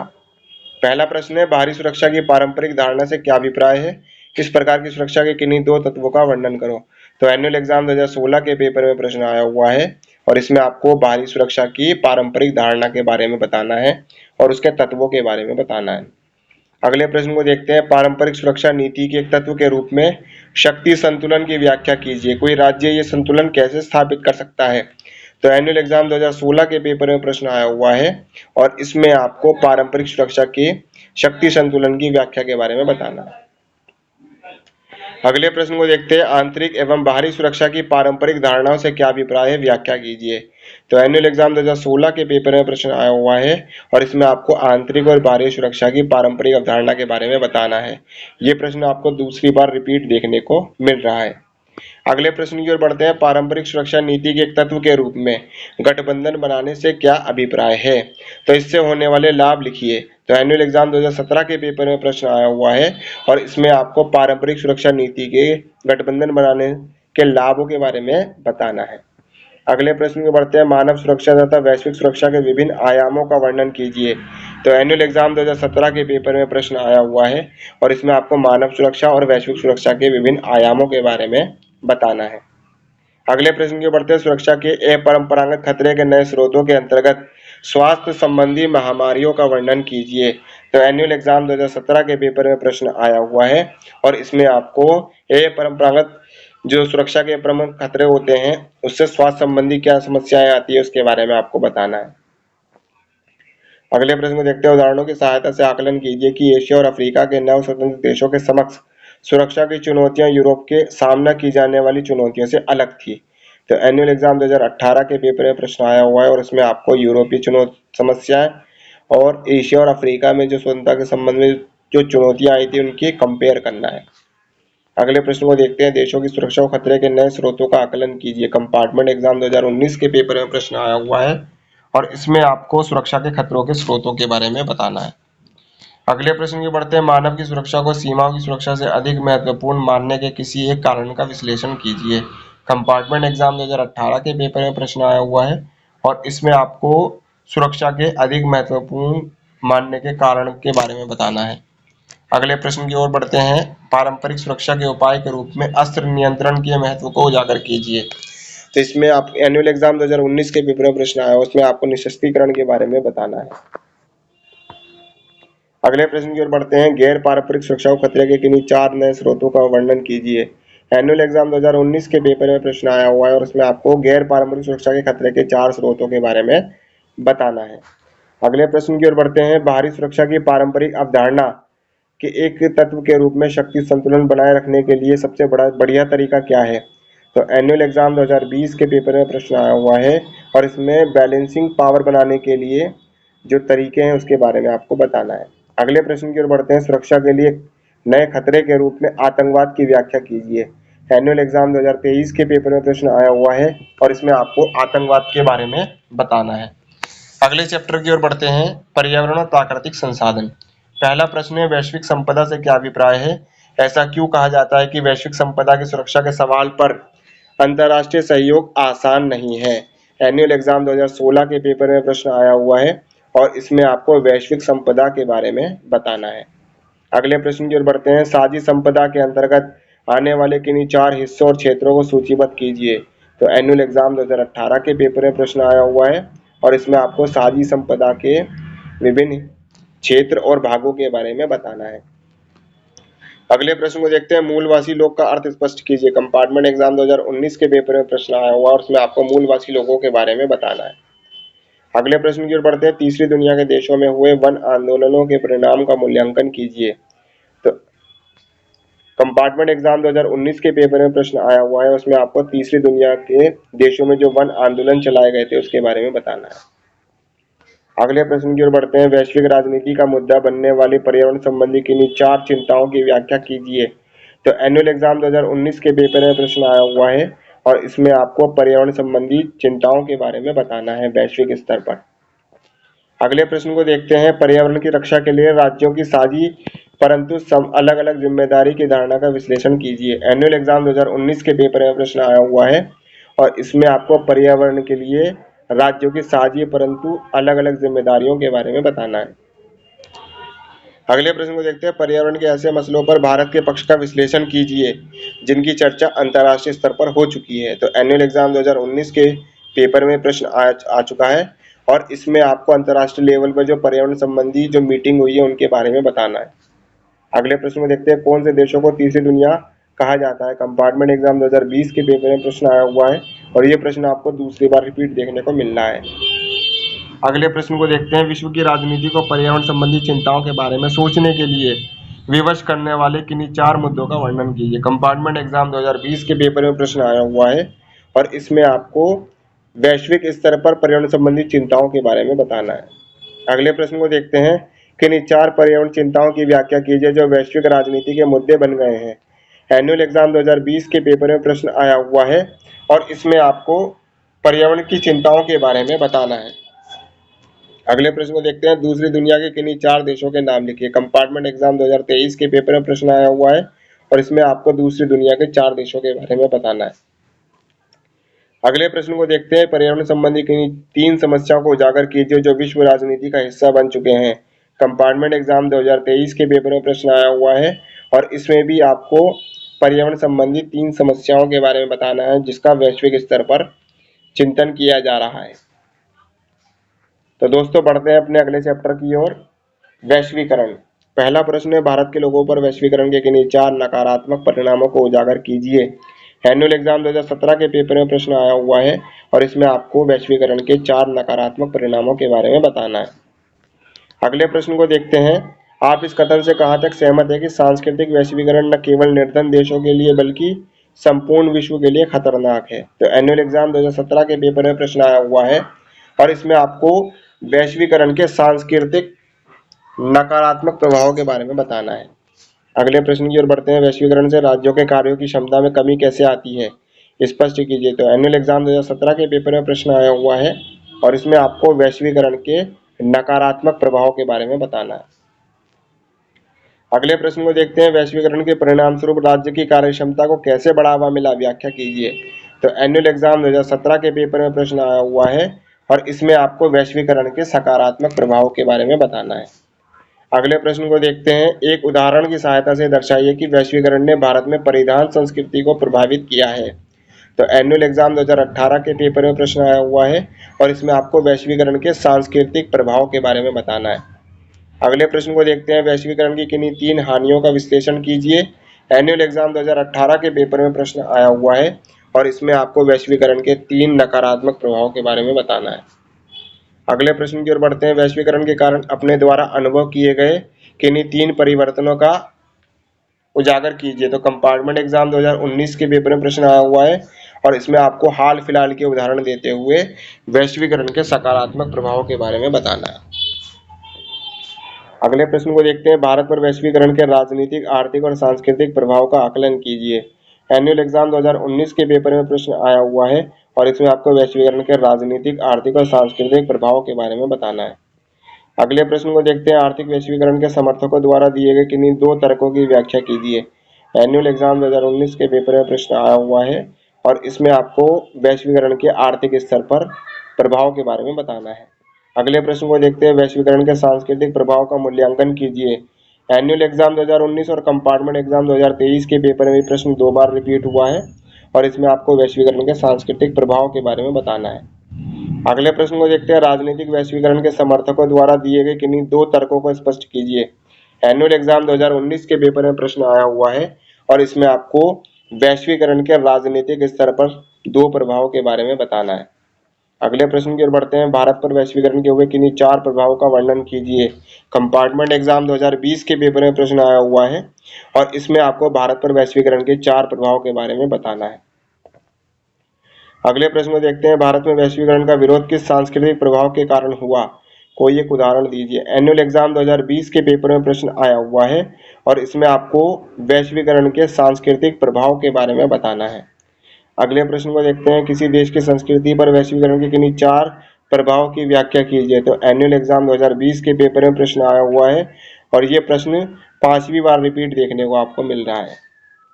पहला प्रश्न है। बाहरी सुरक्षा की पारंपरिक धारणा से क्या अभिप्राय है? किस प्रकार की सुरक्षा के किन्हीं 2 तत्वों का वर्णन करो। तो एनुअल एग्जाम 2016 के पेपर में प्रश्न आया हुआ है और इसमें आपको बाहरी सुरक्षा की पारंपरिक धारणा के बारे में बताना है और उसके तत्वों के बारे में बताना है। अगले प्रश्न को देखते हैं। पारंपरिक सुरक्षा नीति के एक तत्व के रूप में शक्ति संतुलन की व्याख्या कीजिए। कोई राज्य ये संतुलन कैसे स्थापित कर सकता है? तो एनुअल एग्जाम 2016 के पेपर में प्रश्न आया हुआ है और इसमें आपको पारंपरिक सुरक्षा के शक्ति संतुलन की व्याख्या के बारे में बताना है। अगले प्रश्न को देखते हैं। आंतरिक एवं बाहरी सुरक्षा की पारंपरिक धारणाओं से क्या अभिप्राय है? व्याख्या कीजिए। तो एनुअल एग्जाम 2016 के पेपर में प्रश्न आया हुआ है और इसमें आपको आंतरिक और बाहरी सुरक्षा की पारंपरिक अवधारणा के बारे में बताना है। ये प्रश्न आपको दूसरी बार रिपीट देखने को मिल रहा है। अगले प्रश्न की ओर बढ़ते हैं। पारंपरिक सुरक्षा नीति के एक तत्व के रूप में गठबंधन बनाने से क्या अभिप्राय है? तो इससे होने वाले लाभ लिखिए। तो एनुअल एग्जाम 2017 के पेपर में प्रश्न आया हुआ है और इसमें आपको पारंपरिक सुरक्षा नीति के गठबंधन बनाने के लाभों के बारे में बताना है। अगले प्रश्न की बढ़ते हैं। मानव सुरक्षा तथा वैश्विक सुरक्षा के विभिन्न आयामों का वर्णन कीजिए। तो एनुअल एग्जाम 2017 के पेपर में प्रश्न आया हुआ है और इसमें आपको मानव सुरक्षा और वैश्विक सुरक्षा के विभिन्न आयामों के बारे में बताना है। अगले प्रश्न की बढ़ते हैं। सुरक्षा के अपरंपरागत खतरे के नए स्रोतों के अंतर्गत स्वास्थ्य संबंधी महामारियों का वर्णन कीजिए। तो एनुअल एग्जाम 2017 के पेपर में प्रश्न आया हुआ है और इसमें आपको अपरंपरागत जो सुरक्षा के प्रमुख खतरे होते हैं उससे स्वास्थ्य संबंधी क्या समस्याएं आती है उसके बारे में आपको बताना है। अगले प्रश्न को देखते हैं। उदाहरणों की सहायता से आकलन कीजिए कि एशिया और अफ्रीका के नव स्वतंत्र देशों के समक्ष सुरक्षा की चुनौतियां यूरोप के सामना की जाने वाली चुनौतियों से अलग थी। तो एनुअल एग्जाम 2018 के पेपर में प्रश्न आया हुआ है और इसमें आपको यूरोपीय समस्याएं और एशिया और अफ्रीका में जो स्वतंत्रता के संबंध में जो चुनौतियां आई थी उनकी कंपेयर करना है। अगले प्रश्न को देखते हैं, देशों की सुरक्षा और खतरे के नए स्रोतों का आकलन कीजिए। कंपार्टमेंट एग्जाम 2019 के पेपर में प्रश्न आया हुआ है और इसमें आपको सुरक्षा के खतरों के स्रोतों के बारे में बताना है। अगले प्रश्न की बढ़ते हैं, मानव की सुरक्षा को सीमाओं की सुरक्षा से अधिक महत्वपूर्ण मानने के किसी एक कारण का विश्लेषण कीजिए। कंपार्टमेंट एग्जाम 2018 के पेपर में प्रश्न आया हुआ है और इसमें आपको सुरक्षा के अधिक महत्वपूर्ण मानने के कारण के बारे में बताना है। अगले प्रश्न की ओर बढ़ते हैं, पारंपरिक सुरक्षा के उपाय के रूप में अस्त्र नियंत्रण के महत्व को उजागर कीजिए। तो इसमें आप एनुअल एग्जाम 2019 के पेपर में प्रश्न आया, उसमें आपको निशस्त्रीकरण के बारे में बताना है। अगले प्रश्न की ओर बढ़ते हैं, गैर पारंपरिक सुरक्षा को खतरे के किन्हीं 4 नए स्रोतों का वर्णन कीजिए। एनुअल एग्जाम 2019 के पेपर में प्रश्न आया हुआ है और उसमें आपको गैर पारंपरिक सुरक्षा के खतरे के 4 स्रोतों के बारे में बताना है। अगले प्रश्न की ओर बढ़ते हैं, बाहरी सुरक्षा की पारंपरिक अवधारणा के एक तत्व के रूप में शक्ति संतुलन बनाए रखने के लिए सबसे बढ़िया तरीका क्या है? तो एनुअल एग्जाम 2020 के पेपर में प्रश्न आया हुआ है और इसमें बैलेंसिंग पावर बनाने के लिए जो तरीके हैं उसके बारे में आपको बताना है। अगले प्रश्न की ओर बढ़ते हैं, सुरक्षा के लिए नए खतरे के रूप में आतंकवाद की व्याख्या कीजिए। एनुअल एग्जाम 2023 के पेपर में प्रश्न आया हुआ है और इसमें आपको आतंकवाद के बारे में बताना है। अगले चैप्टर की ओर बढ़ते हैं, पर्यावरण और प्राकृतिक संसाधन। पहला प्रश्न है, वैश्विक संपदा से क्या अभिप्राय है? ऐसा क्यों कहा जाता है कि वैश्विक संपदा की सुरक्षा के सवाल पर अंतर्राष्ट्रीय सहयोग आसान नहीं है? एनुअल एग्जाम 2016 के पेपर में प्रश्न आया हुआ है और इसमें आपको वैश्विक संपदा के बारे में बताना है। अगले प्रश्न की ओर बढ़ते हैं, साझी संपदा के अंतर्गत आने वाले किन्हीं 4 हिस्सों और क्षेत्रों को सूचीबद्ध कीजिए। तो एनुअल एग्जाम 2018 के पेपर में प्रश्न आया हुआ है और इसमें आपको साझी संपदा के विभिन्न क्षेत्र और भागों के बारे में बताना है। अगले प्रश्न को देखते हैं, मूलवासी लोग का अर्थ स्पष्ट कीजिए। कंपार्टमेंट एग्जाम 2019 के पेपर में प्रश्न आया हुआ और उसमें आपको मूलवासी लोगों के बारे में बताना है। अगले प्रश्न की ओर बढ़ते हैं, तीसरी दुनिया के देशों में हुए वन आंदोलनों के परिणाम का मूल्यांकन कीजिए। तो कंपार्टमेंट एग्जाम 2019 के पेपर में प्रश्न आया हुआ है, उसमें आपको तीसरी दुनिया के देशों में जो वन आंदोलन चलाए गए थे उसके बारे में बताना है। अगले प्रश्न की ओर बढ़ते हैं, वैश्विक राजनीति का मुद्दा बनने वाली पर्यावरण संबंधी किन्हीं 4 चिंताओं की व्याख्या कीजिए। तो एनुअल एग्जाम 2019 के पेपर में प्रश्न आया हुआ है और इसमें आपको पर्यावरण संबंधी चिंताओं के बारे में बताना है वैश्विक स्तर पर। अगले प्रश्न को देखते हैं, पर्यावरण की रक्षा के लिए राज्यों की साझी परंतु अलग अलग जिम्मेदारी की धारणा का विश्लेषण कीजिए। एनुअल एग्जाम 2019 के पेपर में प्रश्न आया हुआ है और इसमें आपको पर्यावरण के लिए राज्यों की साझी परंतु अलग अलग जिम्मेदारियों के बारे में बताना है। अगले प्रश्न को देखते हैं, पर्यावरण के ऐसे मसलों पर भारत के पक्ष का विश्लेषण कीजिए जिनकी चर्चा अंतर्राष्ट्रीय स्तर पर हो चुकी है। तो एनुअल एग्जाम 2019 के पेपर में प्रश्न आ चुका है और इसमें आपको अंतर्राष्ट्रीय लेवल पर जो पर्यावरण संबंधी जो मीटिंग हुई है उनके बारे में बताना है। अगले प्रश्न को देखते हैं, कौन से देशों को तीसरी दुनिया कहा जाता है? कंपार्टमेंट एग्जाम 2020 के पेपर में प्रश्न आया हुआ है और ये प्रश्न आपको दूसरी बार रिपीट देखने को मिल रहा है। अगले प्रश्न को देखते हैं, विश्व की राजनीति को पर्यावरण संबंधी चिंताओं के बारे में सोचने के लिए विवश करने वाले किन्हीं 4 मुद्दों का वर्णन कीजिए। कंपार्टमेंट एग्जाम 2020 के पेपर में प्रश्न आया हुआ है और इसमें आपको वैश्विक स्तर पर पर्यावरण संबंधी चिंताओं के बारे में बताना है। अगले प्रश्न को देखते हैं, किन्हीं 4 पर्यावरण चिंताओं की व्याख्या कीजिए जो वैश्विक राजनीति के मुद्दे बन गए हैं। एनुअल एग्जाम 2020 के पेपर में प्रश्न आया हुआ है और इसमें आपको पर्यावरण की चिंताओं के बारे में बताना है। अगले प्रश्न को देखते हैं, दूसरी दुनिया के किन्हीं 4 देशों के नाम लिखिए। कंपार्टमेंट एग्जाम 2023 के पेपर में प्रश्न आया हुआ है और इसमें आपको दूसरी दुनिया के 4 देशों के बारे में बताना है। अगले प्रश्न को देखते हैं, पर्यावरण संबंधी किन्हीं 3 समस्याओं को उजागर कीजिए जो विश्व राजनीति का हिस्सा बन चुके हैं। कंपार्टमेंट एग्जाम 2023 के पेपर में प्रश्न आया हुआ है और इसमें भी आपको पर्यावरण संबंधी 3 समस्याओं के बारे में बताना है जिसका वैश्विक स्तर पर चिंतन किया जा रहा है। तो दोस्तों बढ़ते हैं अपने अगले चैप्टर की ओर, वैश्वीकरण। पहला प्रश्न है, भारत के लोगों पर वैश्वीकरण के किन्हीं 4 नकारात्मक परिणामों को उजागर कीजिए। एनुअल एग्जाम 2017 के पेपर में प्रश्न आया हुआ है और इसमें आपको वैश्वीकरण के 4 नकारात्मक परिणामों के बारे में बताना है। अगले प्रश्न को देखते हैं, आप इस कथन से कहां तक सहमत है कि सांस्कृतिक वैश्वीकरण न केवल निर्धन देशों के लिए बल्कि संपूर्ण विश्व के लिए खतरनाक है? तो एनुअल एग्जाम 2017 के पेपर में प्रश्न आया हुआ है और इसमें आपको वैश्वीकरण के सांस्कृतिक नकारात्मक प्रभावों के बारे में बताना है। अगले प्रश्न की ओर बढ़ते हैं। वैश्वीकरण से राज्यों के कार्यों की क्षमता में कमी कैसे आती है, स्पष्ट कीजिए। तो एनुअल एग्जाम 2017 के पेपर में प्रश्न आया हुआ है और इसमें आपको वैश्वीकरण के नकारात्मक प्रभाव के बारे में बताना है। अगले प्रश्न को देखते हैं। वैश्वीकरण के परिणाम स्वरूप राज्य की कार्य क्षमता को कैसे बढ़ावा मिला, व्याख्या कीजिए। तो एनुअल एग्जाम 2017 के पेपर में प्रश्न आया हुआ है और इसमें आपको वैश्वीकरण के सकारात्मक प्रभाव के बारे में बताना है। अगले प्रश्न को देखते हैं। एक उदाहरण की सहायता से दर्शाइए कि वैश्वीकरण ने भारत में परिधान संस्कृति को प्रभावित किया है। तो एनुअल एग्जाम 2018 के पेपर में प्रश्न आया हुआ है और इसमें आपको वैश्वीकरण के सांस्कृतिक प्रभाव के बारे में बताना है। अगले प्रश्न को देखते हैं। वैश्वीकरण की किन्हीं 3 हानियों का विश्लेषण कीजिए। एनुअल एग्जाम 2018 के पेपर में प्रश्न आया हुआ है और इसमें आपको वैश्वीकरण के 3 नकारात्मक प्रभाव के बारे में बताना है। अगले प्रश्न की ओर बढ़ते हैं। वैश्वीकरण के कारण अपने द्वारा अनुभव किए गए किन्हीं 3 परिवर्तनों का उजागर कीजिए। तो कंपार्टमेंट एग्जाम 2019 के पेपर में प्रश्न आया हुआ है और इसमें आपको हाल फिलहाल के उदाहरण देते हुए वैश्वीकरण के सकारात्मक प्रभाव के बारे में बताना है। अगले प्रश्न को देखते हैं। भारत पर वैश्वीकरण के राजनीतिक, आर्थिक और सांस्कृतिक प्रभाव का आकलन कीजिए। एनुअल एग्जाम 2019 के पेपर में प्रश्न आया हुआ है और इसमें आपको वैश्वीकरण के राजनीतिक, आर्थिक और सांस्कृतिक प्रभाव के बारे में बताना है। अगले प्रश्न को देखते हैं। आर्थिक वैश्वीकरण के समर्थकों द्वारा दिए गए किन्हीं 2 तर्कों की व्याख्या कीजिए। एनुअल एग्जाम 2019 के पेपर में प्रश्न आया हुआ है और इसमें आपको वैश्वीकरण के आर्थिक स्तर पर प्रभाव के बारे में बताना है। अगले प्रश्न को देखते हैं। वैश्वीकरण के सांस्कृतिक प्रभाव का मूल्यांकन कीजिए। एनुअल एग्जाम 2019 और कंपार्टमेंट एग्जाम 2023 के पेपर में प्रश्न 2 बार रिपीट हुआ है और इसमें आपको वैश्वीकरण के सांस्कृतिक प्रभाव के बारे में बताना है। अगले प्रश्न को देखते हैं। राजनीतिक वैश्वीकरण के समर्थकों द्वारा दिए गए किन्हीं 2 तर्कों को स्पष्ट कीजिए। एनुअल एग्जाम 2019 के पेपर में प्रश्न आया हुआ है और इसमें आपको वैश्वीकरण के राजनीतिक स्तर पर 2 प्रभाव के बारे में बताना है। अगले प्रश्न की ओर बढ़ते हैं। भारत पर वैश्वीकरण के हुए किन्हीं 4 प्रभावों का वर्णन कीजिए। कंपार्टमेंट एग्जाम 2020 के पेपर में प्रश्न आया हुआ है और इसमें आपको भारत पर वैश्वीकरण के 4 प्रभाव के बारे में बताना है। अगले प्रश्न को देखते हैं। भारत में वैश्वीकरण का विरोध किस सांस्कृतिक प्रभाव के कारण हुआ, कोई एक उदाहरण दीजिए। एनुअल एग्जाम 2020 के पेपर में प्रश्न आया हुआ है और इसमें आपको वैश्वीकरण के सांस्कृतिक प्रभाव के बारे में बताना है। अगले प्रश्न को देखते हैं। किसी देश की संस्कृति पर वैश्वीकरण के किन्हीं 4 प्रभाव की व्याख्या कीजिए। तो एनुअल एग्जाम 2020 के पेपर में प्रश्न आया हुआ है और ये प्रश्न 5वीं बार रिपीट देखने को आपको मिल रहा है।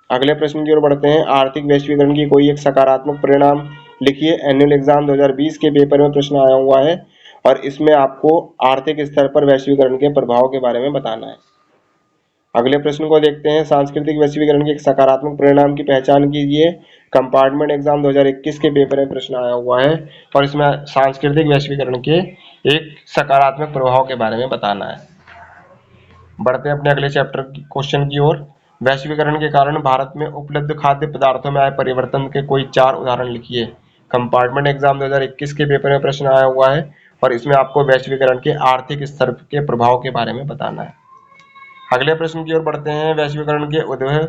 अगले प्रश्न की ओर बढ़ते हैं। आर्थिक वैश्वीकरण की कोई एक सकारात्मक परिणाम लिखिए। एनुअल एग्जाम 2020 के पेपर में प्रश्न आया हुआ है और इसमें आपको आर्थिक स्तर पर वैश्वीकरण के प्रभाव के बारे में बताना है। अगले प्रश्न को देखते हैं। सांस्कृतिक वैश्वीकरण के सकारात्मक परिणाम की पहचान कीजिए। कंपार्टमेंट एग्जाम 2021 के पेपर में प्रश्न आया हुआ है और इसमें सांस्कृतिक वैश्वीकरण के एक सकारात्मक प्रभाव के बारे में बताना है। बढ़ते हैं अपने अगले चैप्टर क्वेश्चन की ओर। वैश्वीकरण के कारण भारत में उपलब्ध खाद्य पदार्थों में आए परिवर्तन के कोई 4 उदाहरण लिखिए। कंपार्टमेंट एग्जाम 2021 के पेपर में प्रश्न आया हुआ है और इसमें आपको वैश्वीकरण के आर्थिक स्तर के प्रभाव के बारे में बताना है। अगले प्रश्न की ओर बढ़ते हैं। वैश्वीकरण के उदय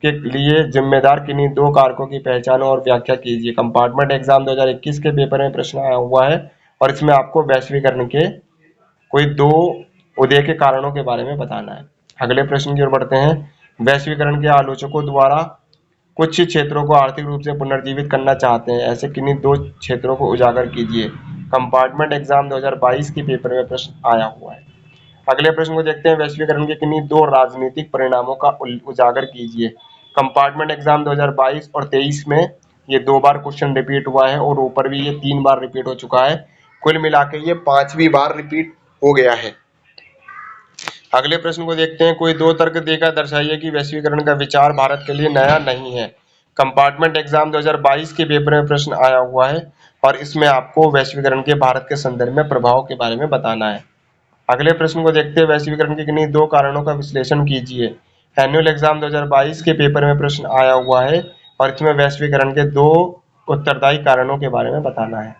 के लिए जिम्मेदार किन्हीं 2 कारकों की पहचान और व्याख्या कीजिए। कंपार्टमेंट एग्जाम 2021 के पेपर में प्रश्न आया हुआ है और इसमें आपको वैश्वीकरण के कोई 2 उदय के कारणों के बारे में बताना है। अगले प्रश्न की ओर बढ़ते हैं। वैश्वीकरण के आलोचकों द्वारा कुछ क्षेत्रों को आर्थिक रूप से पुनर्जीवित करना चाहते हैं, ऐसे किन्हीं 2 क्षेत्रों को उजागर कीजिए। कंपार्टमेंट एग्जाम 2022 के पेपर में प्रश्न आया हुआ है। अगले प्रश्न को देखते हैं। वैश्वीकरण के किन्हीं 2 राजनीतिक परिणामों का उजागर कीजिए। कंपार्टमेंट एग्जाम 2022 और 23 में ये 2 बार क्वेश्चन रिपीट हुआ है और ऊपर भी ये 3 बार रिपीट हो चुका है। कुल मिला के ये 5वीं बार रिपीट हो गया है। अगले प्रश्न को देखते हैं। कोई 2 तर्क देकर दर्शाइए कि वैश्वीकरण का विचार भारत के लिए नया नहीं है। कंपार्टमेंट एग्जाम 2022 के पेपर में प्रश्न आया हुआ है और इसमें आपको वैश्वीकरण के भारत के संदर्भ में प्रभाव के बारे में बताना है। अगले प्रश्न को देखते हैं। वैश्वीकरण के किन्हीं 2 कारणों का विश्लेषण कीजिए। एनुअल एग्जाम 2022 के पेपर में प्रश्न आया हुआ है और इसमें वैश्वीकरण के 2 उत्तरदायी कारणों के बारे में बताना है।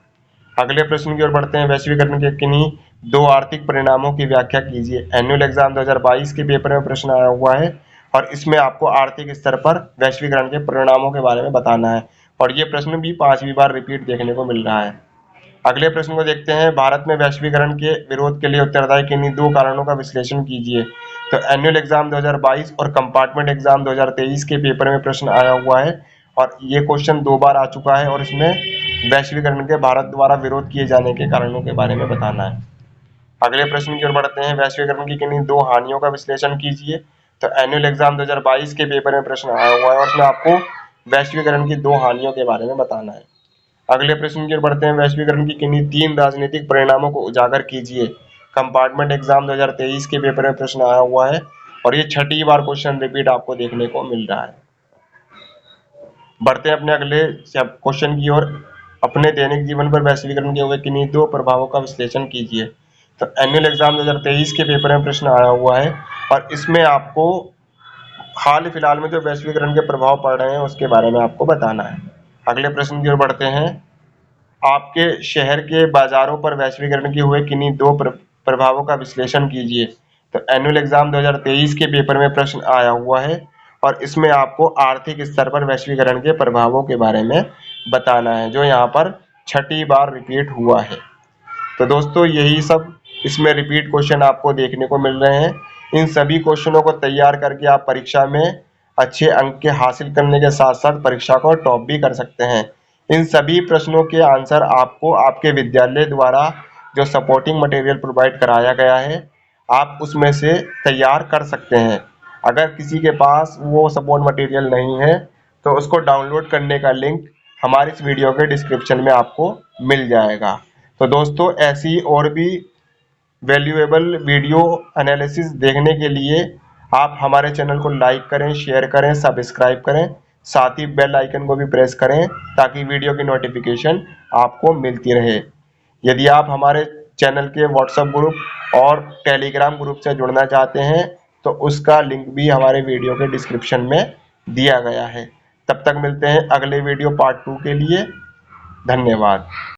अगले प्रश्न की ओर बढ़ते हैं। वैश्वीकरण के किन्हीं 2 आर्थिक परिणामों की व्याख्या कीजिए। एनुअल एग्जाम 2022 के पेपर में प्रश्न आया हुआ है और इसमें आपको आर्थिक स्तर पर वैश्वीकरण के परिणामों के बारे में बताना है और ये प्रश्न भी 5वीं बार रिपीट देखने को मिल रहा है। अगले प्रश्न को देखते हैं। भारत में वैश्वीकरण के विरोध के लिए उत्तरदायी किन्हीं 2 कारणों का विश्लेषण कीजिए। तो एनुअल एग्जाम 2022 और कंपार्टमेंट एग्जाम 2023 के पेपर में प्रश्न आया हुआ है और ये क्वेश्चन 2 बार आ चुका है और इसमें वैश्वीकरण के भारत द्वारा विरोध किए जाने के कारणों के बारे में बताना है। अगले प्रश्न की ओर बढ़ते हैं। वैश्वीकरण की किन्हीं 2 हानियों का विश्लेषण कीजिए। तो एनुअल एग्जाम 2022 के पेपर में प्रश्न आया हुआ है और इसमें आपको वैश्वीकरण की 2 हानियों के बारे में बताना है। अगले प्रश्न की ओर बढ़ते हैं। वैश्वीकरण की किन्हीं 3 राजनीतिक परिणामों को उजागर कीजिए। कंपार्टमेंट एग्जाम 2023 के पेपर में प्रश्न आया हुआ है और ये 6ठी बार क्वेश्चन रिपीट आपको देखने को मिल रहा है। बढ़ते हैं अपने अगले क्वेश्चन की ओर। अपने दैनिक जीवन पर वैश्वीकरण के हुए किन्हीं 2 प्रभावों का विश्लेषण कीजिए। तो एनुअल एग्जाम 2023 के पेपर में प्रश्न आया हुआ है और इसमें आपको हाल फिलहाल में जो वैश्वीकरण के प्रभाव पड़ रहे हैं उसके बारे में आपको बताना है। अगले प्रश्न की ओर बढ़ते हैं। आपके शहर के बाजारों पर वैश्वीकरण के हुए किन्हीं 2 प्रभावों का विश्लेषण कीजिए। तो एनुअल एग्जाम 2023 के पेपर में प्रश्न आया हुआ है और इसमें आपको आर्थिक स्तर पर वैश्वीकरण के प्रभावों के बारे में बताना है, जो यहाँ पर 6ठी बार रिपीट हुआ है। तो दोस्तों यही सब इसमें रिपीट क्वेश्चन आपको देखने को मिल रहे हैं। इन सभी क्वेश्चनों को तैयार करके आप परीक्षा में अच्छे अंक हासिल करने के साथ साथ परीक्षा को टॉप भी कर सकते हैं। इन सभी प्रश्नों के आंसर आपको आपके विद्यालय द्वारा जो सपोर्टिंग मटेरियल प्रोवाइड कराया गया है आप उसमें से तैयार कर सकते हैं। अगर किसी के पास वो सपोर्ट मटेरियल नहीं है तो उसको डाउनलोड करने का लिंक हमारे इस वीडियो के डिस्क्रिप्शन में आपको मिल जाएगा। तो दोस्तों ऐसी और भी वैल्यूएबल वीडियो एनालिसिस देखने के लिए आप हमारे चैनल को लाइक करें, शेयर करें, सब्सक्राइब करें, साथ ही बेल आइकन को भी प्रेस करें ताकि वीडियो की नोटिफिकेशन आपको मिलती रहे। यदि आप हमारे चैनल के व्हाट्सएप ग्रुप और टेलीग्राम ग्रुप से जुड़ना चाहते हैं तो उसका लिंक भी हमारे वीडियो के डिस्क्रिप्शन में दिया गया है। तब तक मिलते हैं अगले वीडियो पार्ट 2 के लिए। धन्यवाद।